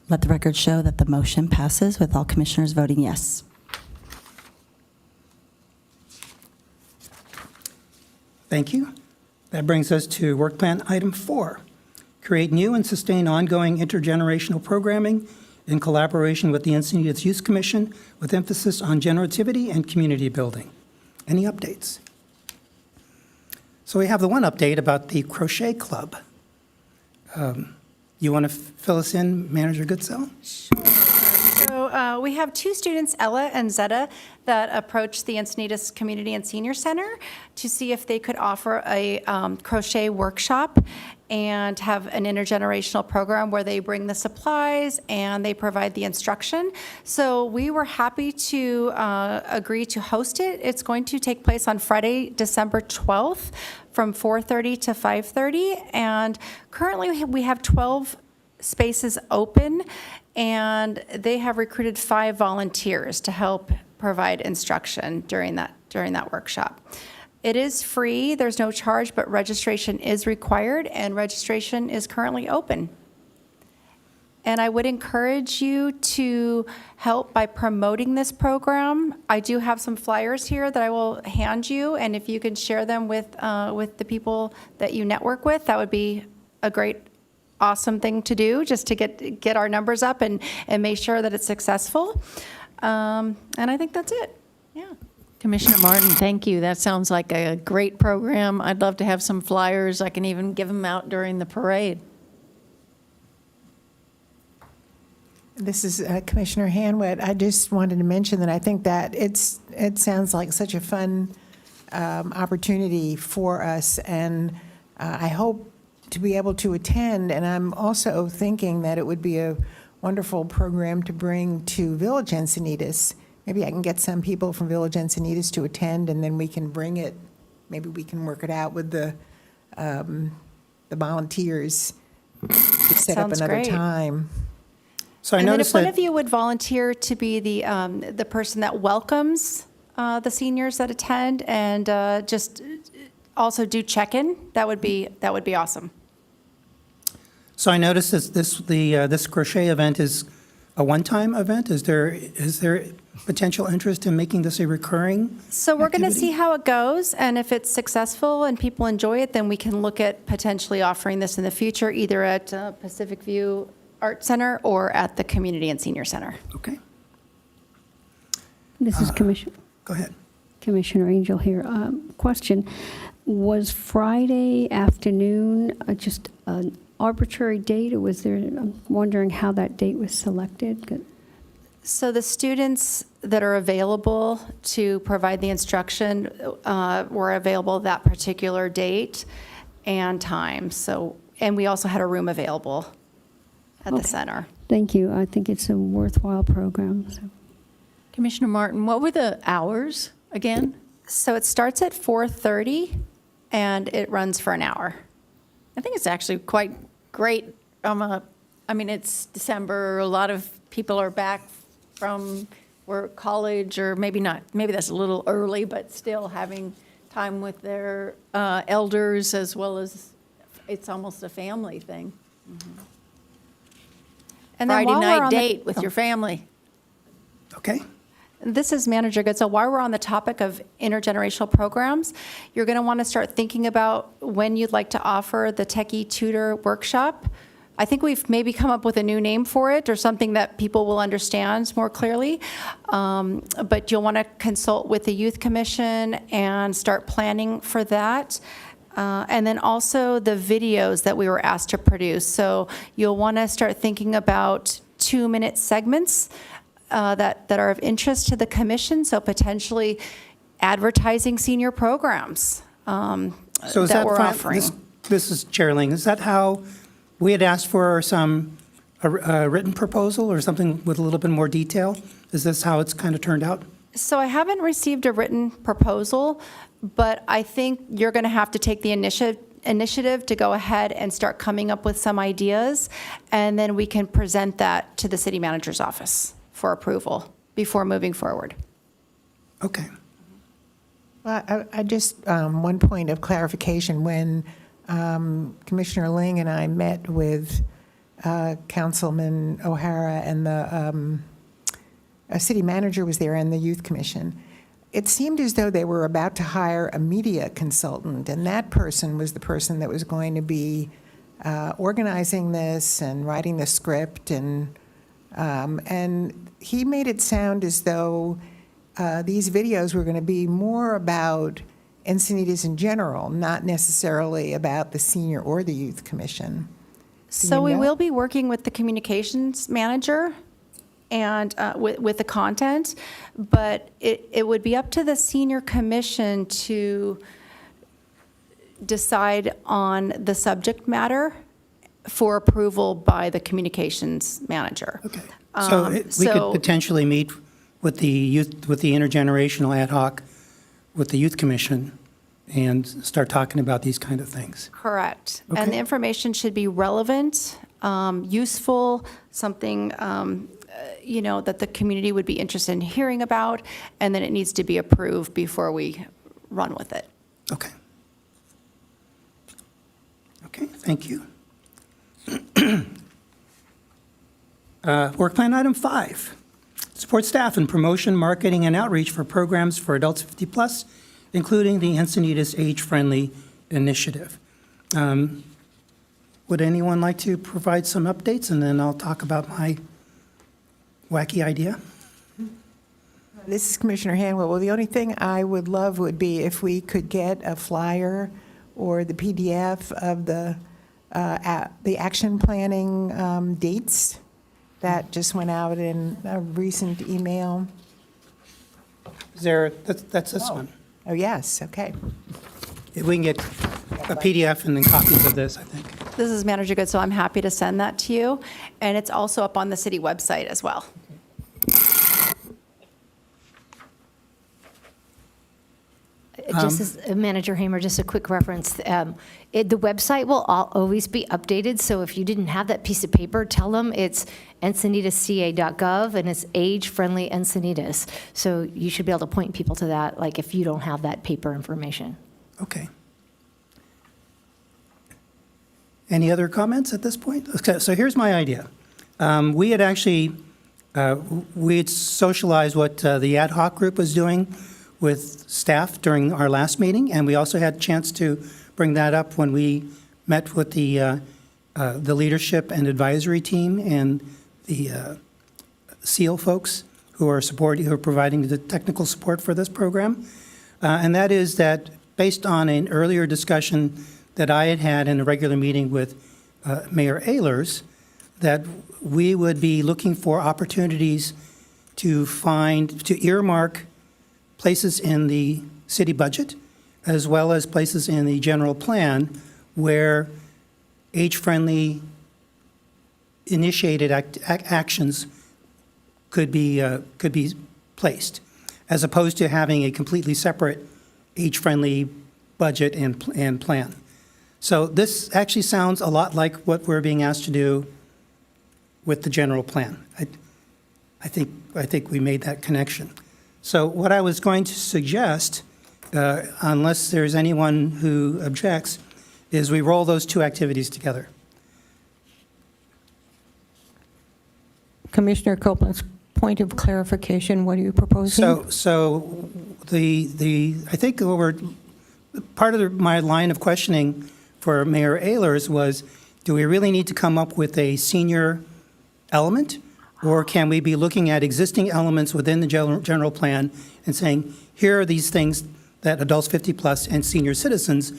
Let the record show that the motion passes with all commissioners voting yes. Thank you. That brings us to Work Plan Item 4. Create new and sustain ongoing intergenerational programming in collaboration with the Encinitas Youth Commission with emphasis on generativity and community building. Any updates? So we have the one update about the Crochet Club. You want to fill us in, Manager Goodsell? So we have two students, Ella and Zeta, that approached the Encinitas Community and Senior Center to see if they could offer a crochet workshop and have an intergenerational program where they bring the supplies and they provide the instruction. So we were happy to agree to host it. It's going to take place on Friday, December 12th from 4:30 to 5:30. And currently we have 12 spaces open, and they have recruited 5 volunteers to help provide instruction during that workshop. It is free, there's no charge, but registration is required, and registration is currently open. And I would encourage you to help by promoting this program. I do have some flyers here that I will hand you, and if you can share them with the people that you network with, that would be a great, awesome thing to do, just to get our numbers up and make sure that it's successful. And I think that's it. Yeah. Commissioner Martin, thank you. That sounds like a great program. I'd love to have some flyers. I can even give them out during the parade. This is Commissioner Hanwett. I just wanted to mention that I think that it sounds like such a fun opportunity for us, and I hope to be able to attend. And I'm also thinking that it would be a wonderful program to bring to Village Encinitas. Maybe I can get some people from Village Encinitas to attend, and then we can bring it. Maybe we can work it out with the volunteers to set up Sounds another great. time. So I And then noticed if one that of you would volunteer to be the person that welcomes the seniors that attend, and just also do check-in, that would be awesome. So I noticed this crochet event is a one-time event. Is there potential interest in making this a recurring? So we're going to activity? see how it goes, and if it's successful and people enjoy it, then we can look at potentially offering this in the future, either at Pacific View Art Center or at the Community and Senior Center. Okay, This is go ahead. Commissioner Angel here. Question, was Friday afternoon just an arbitrary date, or was there, I'm wondering how that date was selected? So the students that are available to provide the instruction were available that particular date and time. So, and we also had a room available at the Okay. center. Thank you. I think it's a worthwhile program. So. Commissioner Martin, what were the hours again? So it starts at 4:30 and it runs for an hour. I think it's actually quite great. I mean, it's December. A lot of people are back from work, college, or maybe not. Maybe that's a little early, but still having time with their elders, as well as it's almost a family thing. And then Friday while we're night on the- date with your family. Okay. This is Manager Good. So while we're on the topic of intergenerational programs, you're going to want to start thinking about when you'd like to offer the Techie Tutor Workshop. I think we've maybe come up with a new name for it, or something that people will understand more clearly. But you'll want to consult with the Youth Commission and start planning for that. And then also the videos that we were asked to produce. So you'll want to start thinking about 2-minute segments that are of interest to the commission, so potentially advertising senior programs So is that we're fine? offering. This is Chair Ling. Is that how we had asked for a written proposal or something with a little bit more detail? Is this how it's kind of turned out? So I haven't received a written proposal, but I think you're going to have to take the initiative to go ahead and start coming up with some ideas, and then we can present that to the city manager's office for approval before moving forward. Okay. Well, I just, one point of clarification. When Commissioner Ling and I met with Councilman O'Hara and the city manager was there and the youth commission. It seemed as though they were about to hire a media consultant, and that person was the person that was going to be organizing this and writing the script, and he made it sound as though these videos were going to be more about Encinitas in general, not necessarily about the senior or the youth commission. So we know? will be working with the communications manager and with the content, but it would be up to the senior commission to decide on the subject matter for approval by the communications manager. Okay. So we could potentially meet with the youth, with the intergenerational ad hoc, with the youth commission, and start talking about these kind of things. Correct. Okay. And the information should be relevant, useful, something, that the community would be interested in hearing about, and then it needs to be approved before we run with it. Okay. Okay, thank you. Work plan item 5, support staff in promotion, marketing, and outreach for programs for adults 50 plus, including the Encinitas Age-Friendly Initiative. Would anyone like to provide some updates, and then I'll talk about my wacky idea? This is Commissioner Hanwell. Well, the only thing I would love would be if we could get a flyer or the PDF of the action planning dates that just went out in a recent email. Is there, that's this one. Oh, yes, okay. If we can get a PDF and then copies of this, I think. This is Manager Good, so I'm happy to send that to you. And it's also up on the city website as well. Just as Manager Hamer, just a quick reference. The website will always be updated, so if you didn't have that piece of paper, tell them it's encinitasca.gov and it's age-friendly Encinitas. So you should be able to point people to that, like if you don't have that paper information. Okay. Any other comments at this point? Okay, so here's my idea. We had actually, we had socialized what the ad hoc group was doing with staff during our last meeting, and we also had a chance to bring that up when we met with the leadership and advisory team and the SEAL folks who are providing the technical support for this program. And that is that based on an earlier discussion that I had had in a regular meeting with Mayor Ehlers, that we would be looking for opportunities to earmark places in the city budget, as well as places in the general plan where age-friendly initiated actions could be placed, as opposed to having a completely separate age-friendly budget and plan. So this actually sounds a lot like what we're being asked to do with the general plan. I think we made that connection. So what I was going to suggest, unless there's anyone who objects, is we roll those two activities together. Commissioner Copeland's point of clarification, what are you proposing? So I think part of my line of questioning for Mayor Ehlers was, do we really need to come up with a senior element? Or can we be looking at existing elements within the general plan and saying, here are these things that adults 50 plus and senior citizens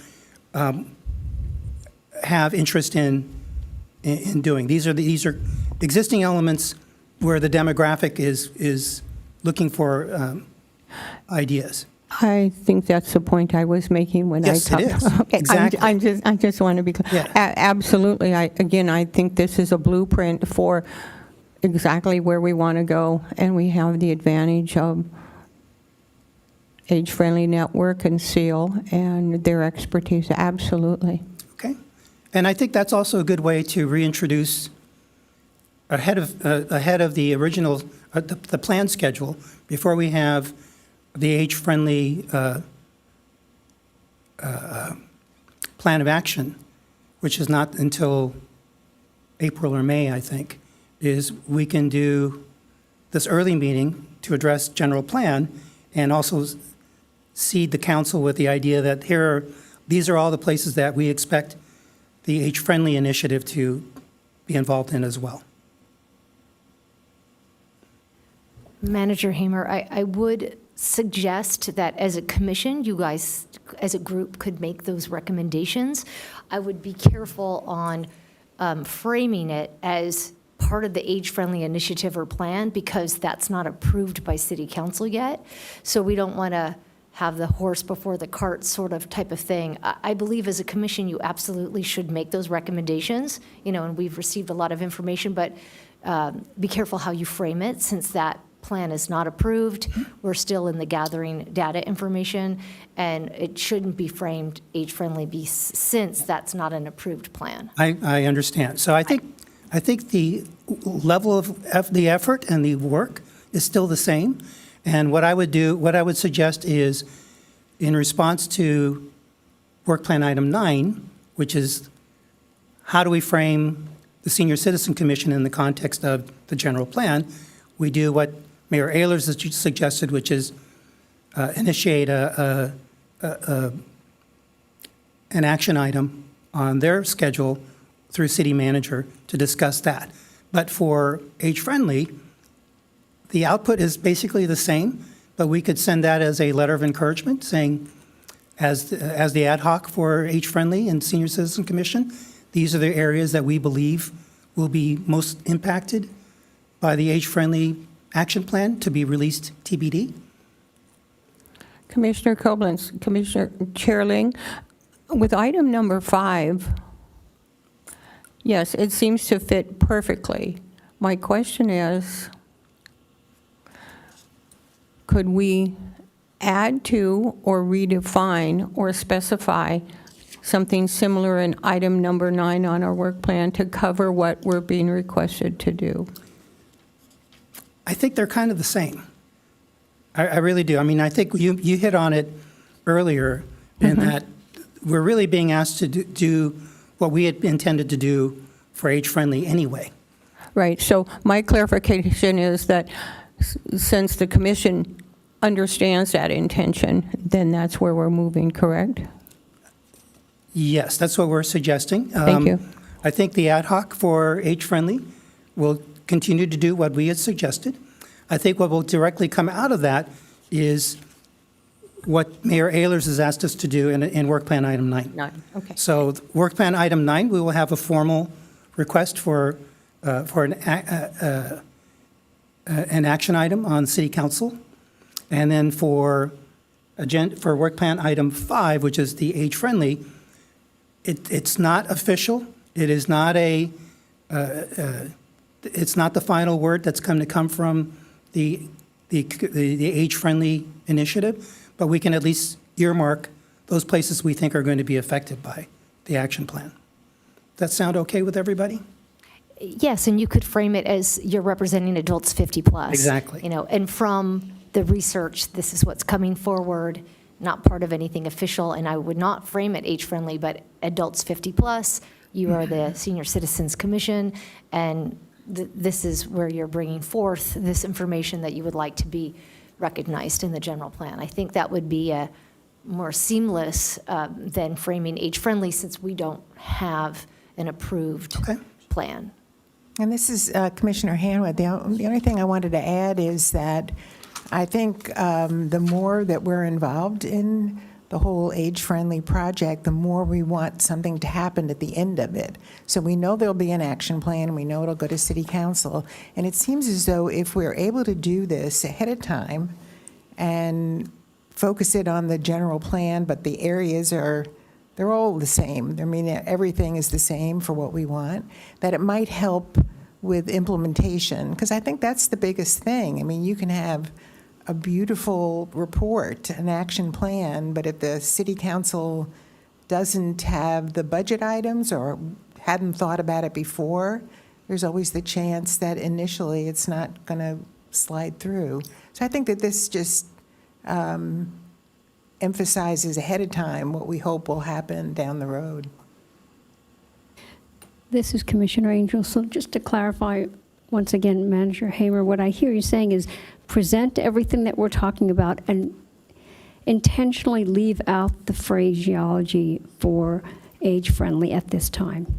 have interest in doing? These are existing elements where the demographic is looking for ideas. I think that's the point I was making when Yes, I talked. it is. Okay, Exactly. I just want to be clear. Yeah. Absolutely. I think this is a blueprint for exactly where we want to go, and we have the advantage of Age-Friendly Network and SEAL and their expertise. Absolutely. Okay. And I think that's also a good way to reintroduce ahead of the original, the plan schedule, before we have the age-friendly plan of action, which is not until April or May, I think, is we can do this early meeting to address general plan and also seed the council with the idea that these are all the places that we expect the age-friendly initiative to be involved in as well. Manager Hamer, I would suggest that as a commission, you guys, as a group, could make those recommendations. I would be careful on framing it as part of the age-friendly initiative or plan, because that's not approved by city council yet. So we don't want to have the horse before the cart sort of type of thing. I believe as a commission, you absolutely should make those recommendations, and we've received a lot of information, but be careful how you frame it, since that plan is not approved. We're still in the gathering data information, and it shouldn't be framed age-friendly since that's not an approved plan. I understand. So I think the level of the effort and the work is still the same. And what I would suggest is, in response to Work Plan Item 9, which is how do we frame the Senior Citizen Commission in the context of the general plan, we do what Mayor Ehlers has suggested, which is initiate an action item on their schedule through city manager to discuss that. But for age-friendly, the output is basically the same, but we could send that as a letter of encouragement saying, as the ad hoc for age-friendly and Senior Citizen Commission, these are the areas that we believe will be most impacted by the age-friendly action plan to be released TBD. Commissioner Koblenz, Commissioner Chairling, with item number 5, yes, it seems to fit perfectly. My question is, could we add to or redefine or specify something similar in item number 9 on our work plan to cover what we're being requested to do? I think they're kind of the same. I really do. I mean, I think you hit on it earlier in that we're really being asked to do what we had intended to do for age-friendly anyway. Right, so my clarification is that since the commission understands that intention, then that's where we're moving, correct? Yes, that's what we're suggesting. Thank you. I think the ad hoc for age-friendly will continue to do what we had suggested. I think what will directly come out of that is what Mayor Ehlers has asked us to do in Work Plan Item 9. 9, okay. So Work Plan Item 9, we will have a formal request for an action item on City Council. And then for Work Plan Item 5, which is the age-friendly, it's not official. It is not it's not the final word that's going to come from the age-friendly initiative, but we can at least earmark those places we think are going to be affected by the action plan. Does that sound okay with everybody? Yes, and you could frame it as you're representing adults 50 plus. Exactly. And from the research, this is what's coming forward, not part of anything official, and I would not frame it age-friendly, but adults 50 plus, you are the Senior Citizens Commission, and this is where you're bringing forth this information that you would like to be recognized in the general plan. I think that would be a more seamless than framing age-friendly, since we don't have an approved plan. And this is Commissioner Hanwood. The only thing I wanted to add is that I think the more that we're involved in the whole age-friendly project, the more we want something to happen at the end of it. So we know there'll be an action plan, and we know it'll go to City Council. And it seems as though if we're able to do this ahead of time and focus it on the general plan, but the areas they're all the same. I mean, everything is the same for what we want, that it might help with implementation, because I think that's the biggest thing. I mean, you can have a beautiful report, an action plan, but if the city council doesn't have the budget items or hadn't thought about it before, there's always the chance that initially it's not going to slide through. So I think that this just emphasizes ahead of time what we hope will happen down the road. This is Commissioner Angel. So just to clarify, once again, Manager Hamer, what I hear you saying is present everything that we're talking about and intentionally leave out the phraseology for age-friendly at this time.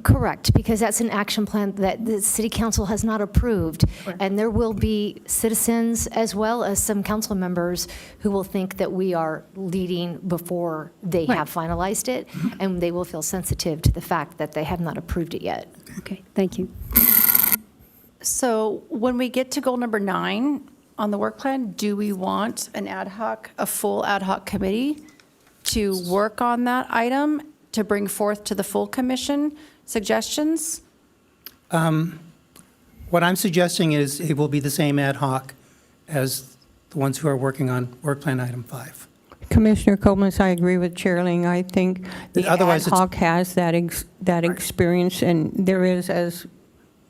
Correct, because that's an action plan that the city council has not approved. And there will be citizens as well as some council members who will think that we are leading before they have finalized it. And they will feel sensitive to the fact that they have not approved it yet. Okay, thank you. So when we get to goal number 9 on the work plan, do we want a full ad hoc committee to work on that item, to bring forth to the full commission suggestions? What I'm suggesting is it will be the same ad hoc as the ones who are working on work plan item 5. Commissioner Koblenz, I agree with Chair Ling. I think the Otherwise, ad it's- hoc has that experience, and there is, as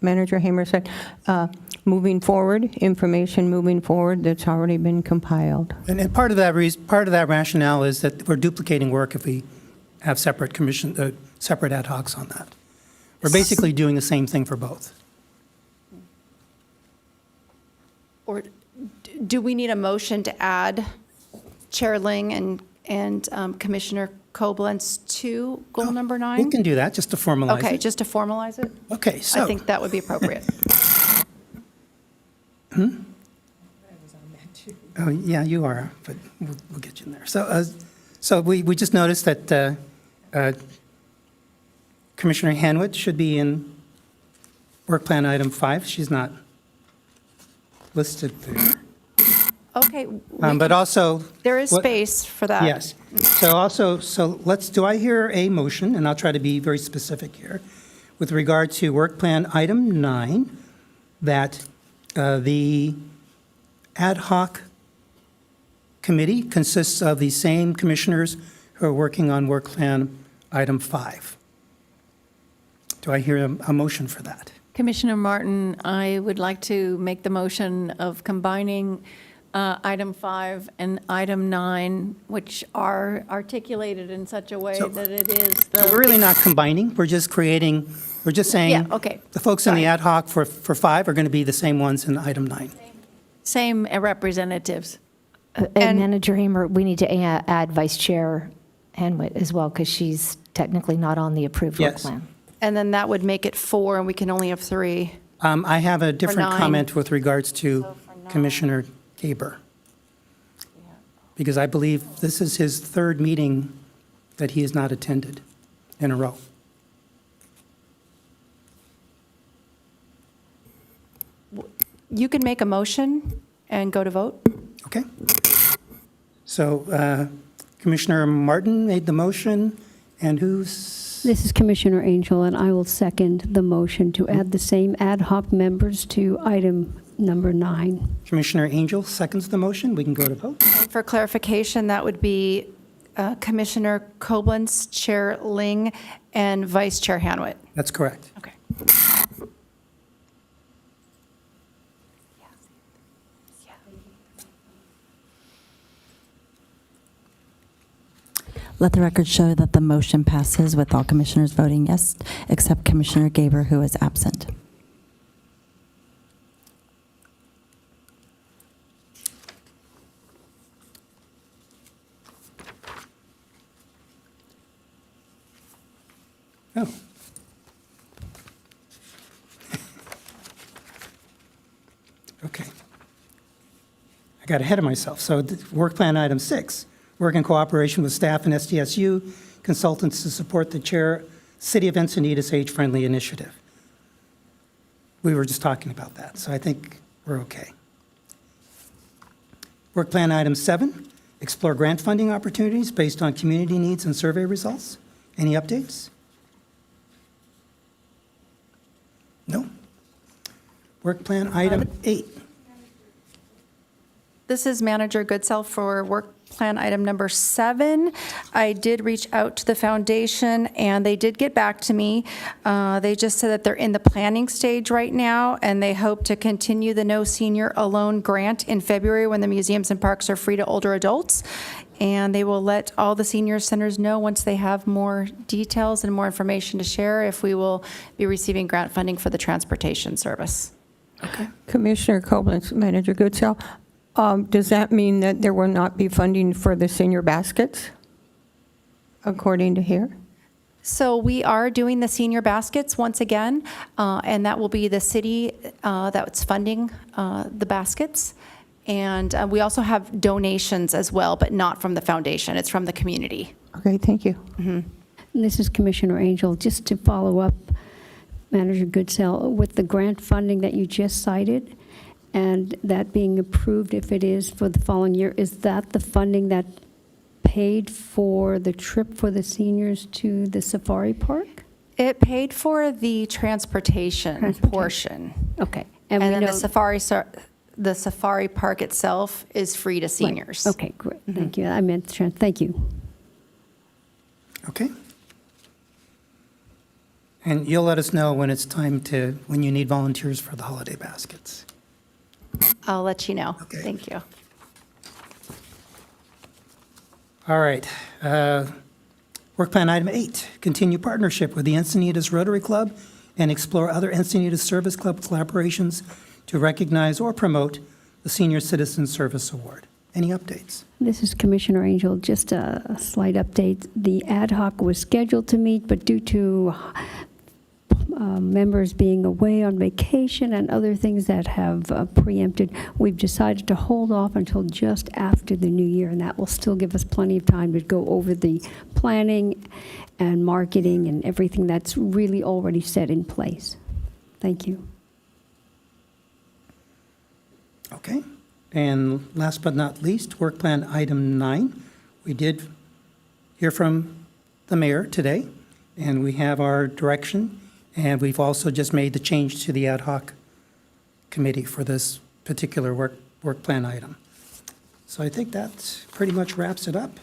Manager Hamer said, moving forward, information moving forward that's already been compiled. And part of that rationale is that we're duplicating work if we have separate separate ad hocs on that. We're basically doing the same thing for both. Or do we need a motion to add Chair Ling and Commissioner Koblenz to goal number 9? We can do that, just to formalize Okay, it. just to formalize it? Okay, so. I think that would be appropriate. Oh, yeah, you are, but we'll get you in there. So we just noticed that Commissioner Hanwood should be in work plan item 5. She's not listed there. Okay. But also. There is what- space for that. Yes. Do I hear a motion, and I'll try to be very specific here, with regard to work plan item 9, that the ad hoc committee consists of the same commissioners who are working on work plan item 5. Do I hear a motion for that? Commissioner Martin, I would like to make the motion of combining item 5 and item 9, which are articulated in such a way So- that it is So we're the, really not combining, we're just saying. Yeah, okay. The folks in the Sorry. ad hoc for 5 are going to be the same ones in item 9. same representatives. And Manager Hamer, we need to add Vice Chair Hanwit as well, because she's technically not on the approved work Yes. plan. And then that would make it 4, and we can only have 3. I have a different 9. comment with regards to Commissioner Gaber, because I believe this is his 3rd meeting that he has not attended in a row. You can make a motion and go to vote. Okay? So Commissioner Martin made the motion, and who's? This is Commissioner Angel, and I will second the motion to add the same ad hoc members to item number 9. Commissioner Angel seconds the motion. We can go to vote. For clarification, that would be Commissioner Koblenz, Chair Ling, and Vice Chair Hanwit. That's correct. Okay. Let the record show that the motion passes with all commissioners voting yes, except Commissioner Gaber, who is absent. Oh. Okay. I got ahead of myself. So work plan item 6, work in cooperation with staff and SDSU consultants to support the chair City of Encinitas Age-Friendly Initiative. We were just talking about that, so I think we're okay. Work plan item 7, explore grant funding opportunities based on community needs and survey results. Any updates? No. Work plan item 8. This is Manager Goodsell for work plan item number 7. I did reach out to the foundation, and they did get back to me. They just said that they're in the planning stage right now, and they hope to continue the No Senior Alone grant in February when the museums and parks are free to older adults. and they will let all the senior centers know once they have more details and more information to share if we will be receiving grant funding for the transportation service. Commissioner Koblenz, Manager Goodsell, does that mean that there will not be funding for the senior baskets, according to here? So we are doing the senior baskets once again, and that will be the city that's funding the baskets. And we also have donations as well, but not from the foundation. It's from the community. Okay, thank you. And this is Commissioner Angel. Just to follow up, Manager Goodsell, with the grant funding that you just cited, and that being approved if it is for the following year, is that the funding that paid for the trip for the seniors to the safari park? It paid for the transportation portion. Okay. And we then know- the safari park itself is free to seniors. Right. Okay, great. Thank you. I meant, thank you. Okay. And you'll let us know when it's time when you need volunteers for the holiday baskets. I'll let you know. Okay. Thank you. All right. Work plan item 8, continue partnership with the Encinitas Rotary Club and explore other Encinitas Service Club collaborations to recognize or promote the Senior Citizen Service Award. Any updates? This is Commissioner Angel. Just a slight update. The ad hoc was scheduled to meet, but due to members being away on vacation and other things that have preempted, we've decided to hold off until just after the new year, and that will still give us plenty of time to go over the planning and marketing and everything that's really already set in place. Thank you. Okay. And last but not least, work plan item 9. We did hear from the mayor today, and we have our direction, and we've also just made the change to the ad hoc committee for this particular work plan item. So I think that pretty much wraps it up.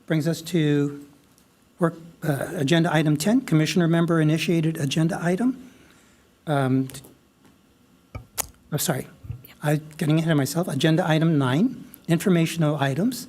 Brings us to agenda item 10, commissioner member initiated agenda item. I'm sorry, I'm getting ahead of myself. Agenda item 9, informational items.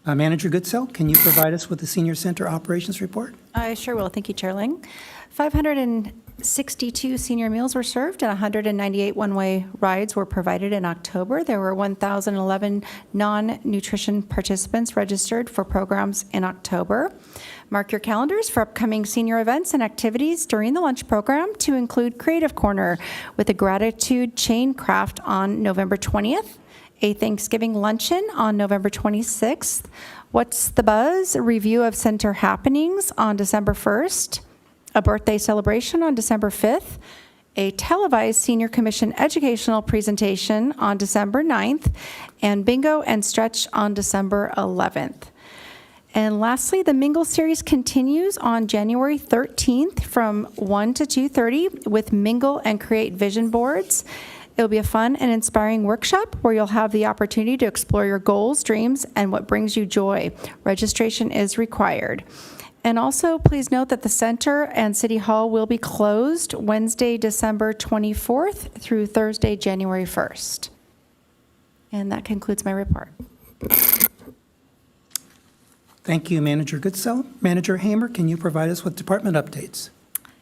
Manager Goodsell, can you provide us with the Senior Center Operations Report? I sure will. Thank you, Chair Ling. 562 senior meals were served and 198 one-way rides were provided in October. There were 1,011 non-nutrition participants registered for programs in October. Mark your calendars for upcoming senior events and activities during the lunch program, to include Creative Corner with a gratitude chain craft on November 20th, a Thanksgiving luncheon on November 26th, What's the Buzz? A review of center happenings on December 1st, a birthday celebration on December 5th, a televised Senior Commission educational presentation on December 9th, and bingo and stretch on December 11th. And lastly, the Mingle series continues on January 13th from 1 to 2:30 with Mingle and Create vision boards. It'll be a fun and inspiring workshop where you'll have the opportunity to explore your goals, dreams, and what brings you joy. Registration is required. And also, please note that the center and City Hall will be closed Wednesday, December 24th through Thursday, January 1st. And that concludes my report. Thank you, Manager Goodsell. Manager Hamer, can you provide us with department updates?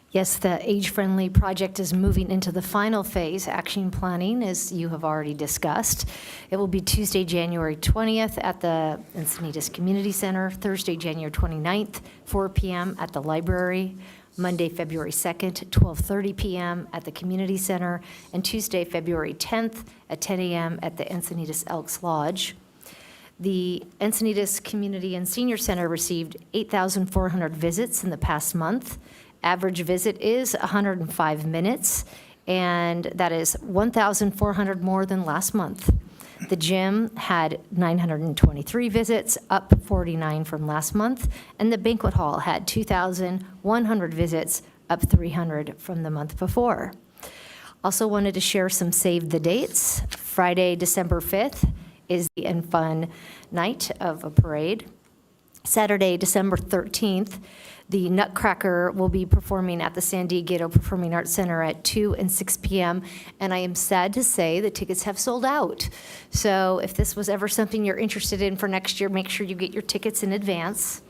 Yes, the age-friendly project is moving into the final phase, action planning, as you have already discussed. It will be Tuesday, January 20th at the Encinitas Community Center, Thursday, January 29th, 4 p.m. at the library, Monday, February 2nd, 12:30 p.m. at the Community Center, and Tuesday, February 10th at 10 a.m. at the Encinitas Elks Lodge. The Encinitas Community and Senior Center received 8,400 visits in the past month. Average visit is 105 minutes, and that is 1,400 more than last month. The gym had 923 visits, up 49 from last month, and the banquet hall had 2,100 visits, up 300 from the month before. Also wanted to share some save the dates. Friday, December 5th is the Fun night of a parade. Saturday, December 13th, the Nutcracker will be performing at the San Diego Performing Arts Center at 2 and 6 p.m. And I am sad to say the tickets have sold out. So if this was ever something you're interested in for next year, make sure you get your tickets in advance.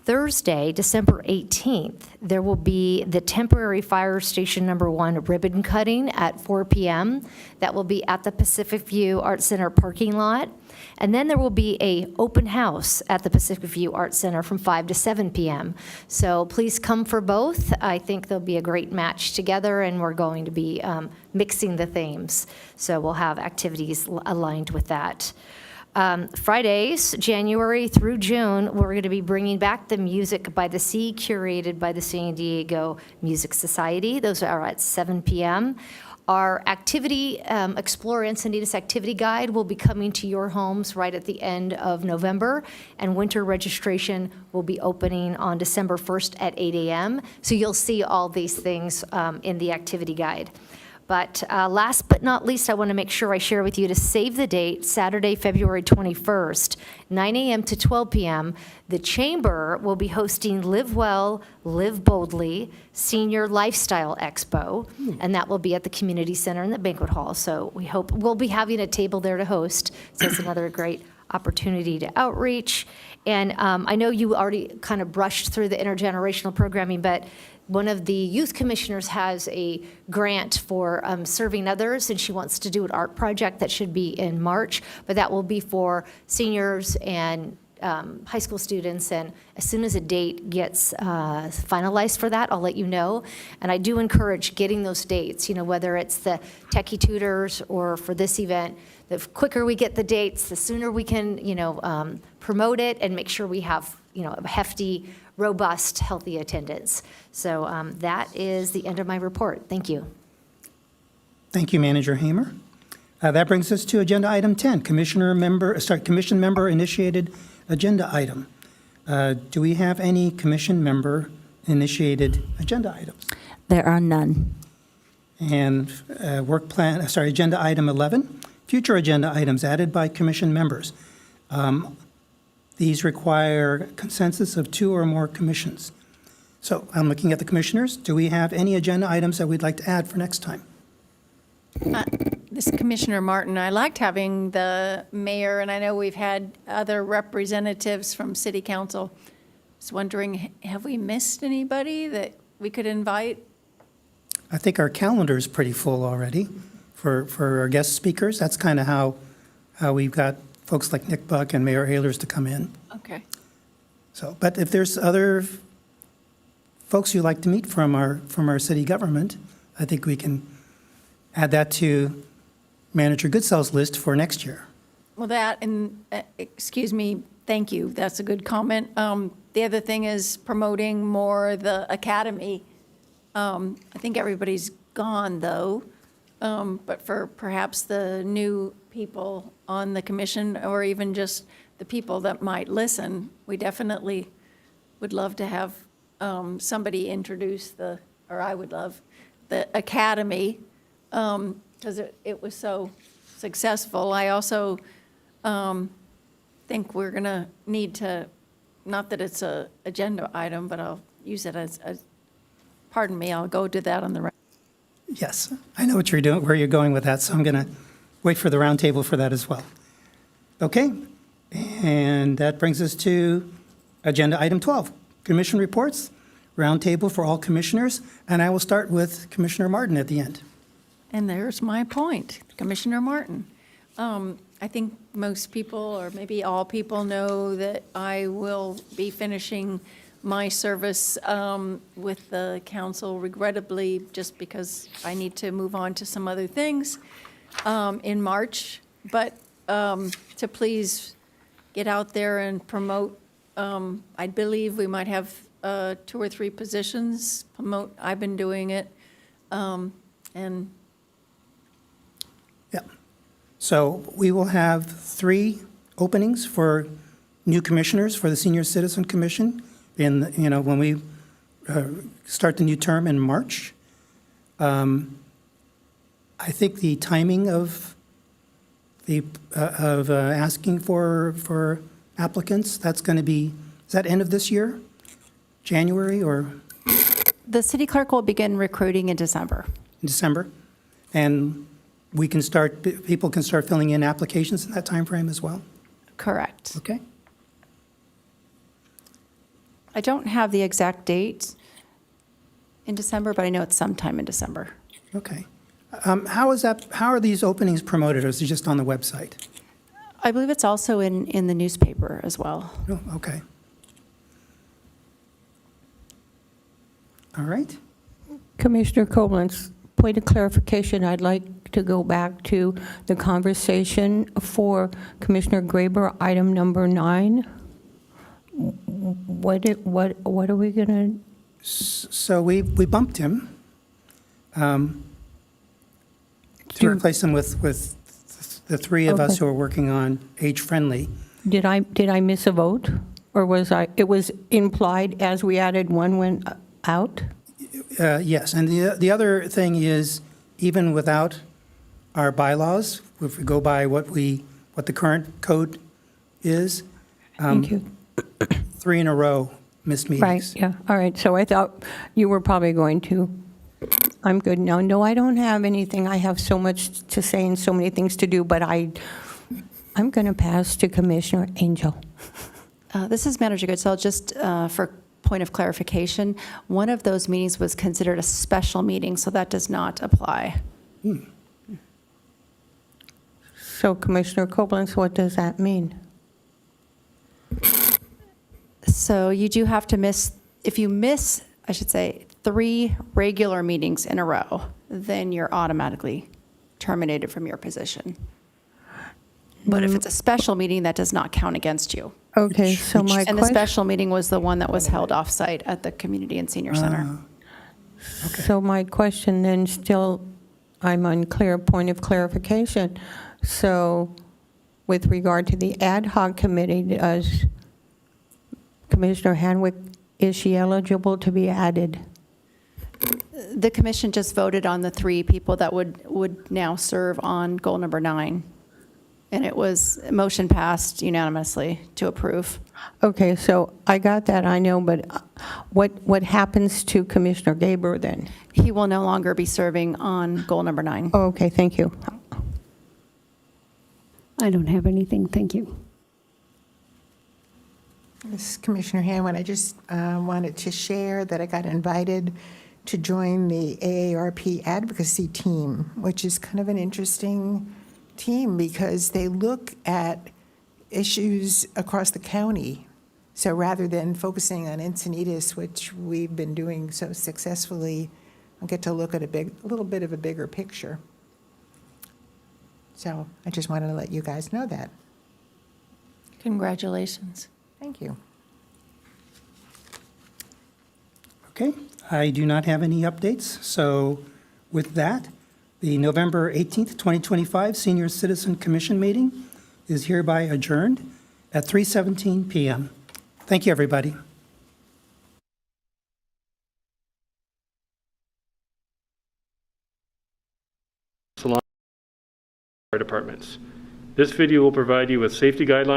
Thursday, December 18th, there will be the temporary fire station number 1 ribbon cutting at 4 p.m. That will be at the Pacific View Arts Center parking lot. And then there will be a open house at the Pacific View Arts Center from 5 to 7 p.m. So please come for both. I think they'll be a great match together, and we're going to be mixing the themes. So we'll have activities aligned with that. Fridays, January through June, we're going to be bringing back the Music by the Sea, curated by the San Diego Music Society. Those are at 7 p.m. Our activity, Explore Encinitas activity guide will be coming to your homes right at the end of November, and winter registration will be opening on December 1st at 8 a.m. So you'll see all these things in the activity guide. But last but not least, I want to make sure I share with you to save the date, Saturday, February 21st, 9 a.m. to 12 p.m. The Chamber will be hosting Live Well, Live Boldly Senior Lifestyle Expo, and that will be at the Community Center in the Banquet Hall. So we hope we'll be having a table there to host. So it's another great opportunity to outreach. And I know you already kind of brushed through the intergenerational programming, but one of the youth commissioners has a grant for serving others, and she wants to do an art project that should be in March, but that will be for seniors and high school students. And as soon as a date gets finalized for that, I'll let you know. And I do encourage getting those dates, whether it's the Techie Tutors or for this event. The quicker we get the dates, the sooner we can, promote it and make sure we have, a hefty, robust, healthy attendance. So that is the end of my report. Thank you. Thank you, Manager Hamer. That brings us to Agenda Item 10, Commission Member Initiated Agenda Item. Do we have any Commission Member Initiated Agenda items? There are none. And Agenda Item 11, Future Agenda Items added by Commission members. These require consensus of 2 or more commissions. So I'm looking at the commissioners. Do we have any agenda items that we'd like to add for next time? This is Commissioner Martin. I liked having the mayor, and I know we've had other representatives from City Council. I was wondering, have we missed anybody that we could invite? I think our calendar is pretty full already for our guest speakers. That's kind of how we've got folks like Nick Buck and Mayor Ehlers to come in. Okay. So, but if there's other folks you'd like to meet from our city government, I think we can add that to Manager Goodsell's list for next year. Well, that, and excuse me, thank you. That's a good comment. The other thing is promoting more the academy. I think everybody's gone, though. But for perhaps the new people on the commission, or even just the people that might listen, we definitely would love to have somebody introduce or I would love, the academy, because it was so successful. I also think we're going to need to, not that it's an agenda item, but I'll use it as pardon me, I'll go to that on the right. Yes, I know what you're doing, where you're going with that, so I'm going to wait for the roundtable for that as well. Okay, and that brings us to Agenda Item 12, Commission Reports, roundtable for all commissioners, and I will start with Commissioner Martin at the end. And there's my point, Commissioner Martin. I think most people, or maybe all people, know that I will be finishing my service with the council, regrettably, just because I need to move on to some other things in March. But to please get out there and promote, I believe we might have 2 or 3 positions promote. I've been doing it, and Yeah. So we will have 3 openings for new commissioners for the Senior Citizen Commission when we start the new term in March. I think the timing of asking for applicants, that's going to be Is that end of this year? January or The city clerk will begin recruiting in December. in December? And people can start filling in applications in that timeframe as well? Correct. Okay. I don't have the exact date in December, but I know it's sometime in December. Okay. How are these openings promoted, or is it just on the website? I believe it's also in the newspaper as well. Oh, okay. All right. Commissioner Koblenz, point of clarification, I'd like to go back to the conversation for Commissioner Graber, item number 9. What are we going to? So we bumped him to Do- replace him with the three of us Okay. who are working on age-friendly. Did I miss a vote? Or it was implied as we added one went out? Yes, and the other thing is, even without our bylaws, if we go by what the current code is, Thank you. 3 in a row missed meetings. Right, yeah, all right. So I thought you were probably going to. I'm good now. No, I don't have anything. I have so much to say and so many things to do, but I'm going to pass to Commissioner Angel. This is Manager Goodsell. Just for point of clarification, one of those meetings was considered a special meeting, so that does not apply. So Commissioner Koblenz, what does that mean? So you do have to miss, if you miss, I should say, 3 regular meetings in a row, then you're automatically terminated from your position. But if it's a special meeting, that does not count against you. Okay, so my And the question. special meeting was the one that was held off-site at the Community and Senior Center. So my question then still, I'm unclear, point of clarification. So with regard to the ad hoc committee, does Commissioner Hanwick, is she eligible to be added? The commission just voted on the 3 people that would now serve on goal number 9. And it was, motion passed unanimously to approve. Okay, so I got that, I know, but what happens to Commissioner Gaber then? He will no longer be serving on goal number 9. Oh, okay, thank you. I don't have anything, thank you. This is Commissioner Hanwin. I just wanted to share that I got invited to join the AARP advocacy team, which is kind of an interesting team because they look at issues across the county. So rather than focusing on Encinitas, which we've been doing so successfully, I'll get to look at a little bit of a bigger picture. So I just wanted to let you guys know that. Congratulations. Thank you. Okay, I do not have any updates. So with that, the November 18th, 2025 Senior Citizen Commission meeting is hereby adjourned at 3:17 p.m. Thank you, everybody. Departments. This video will provide you with safety guidelines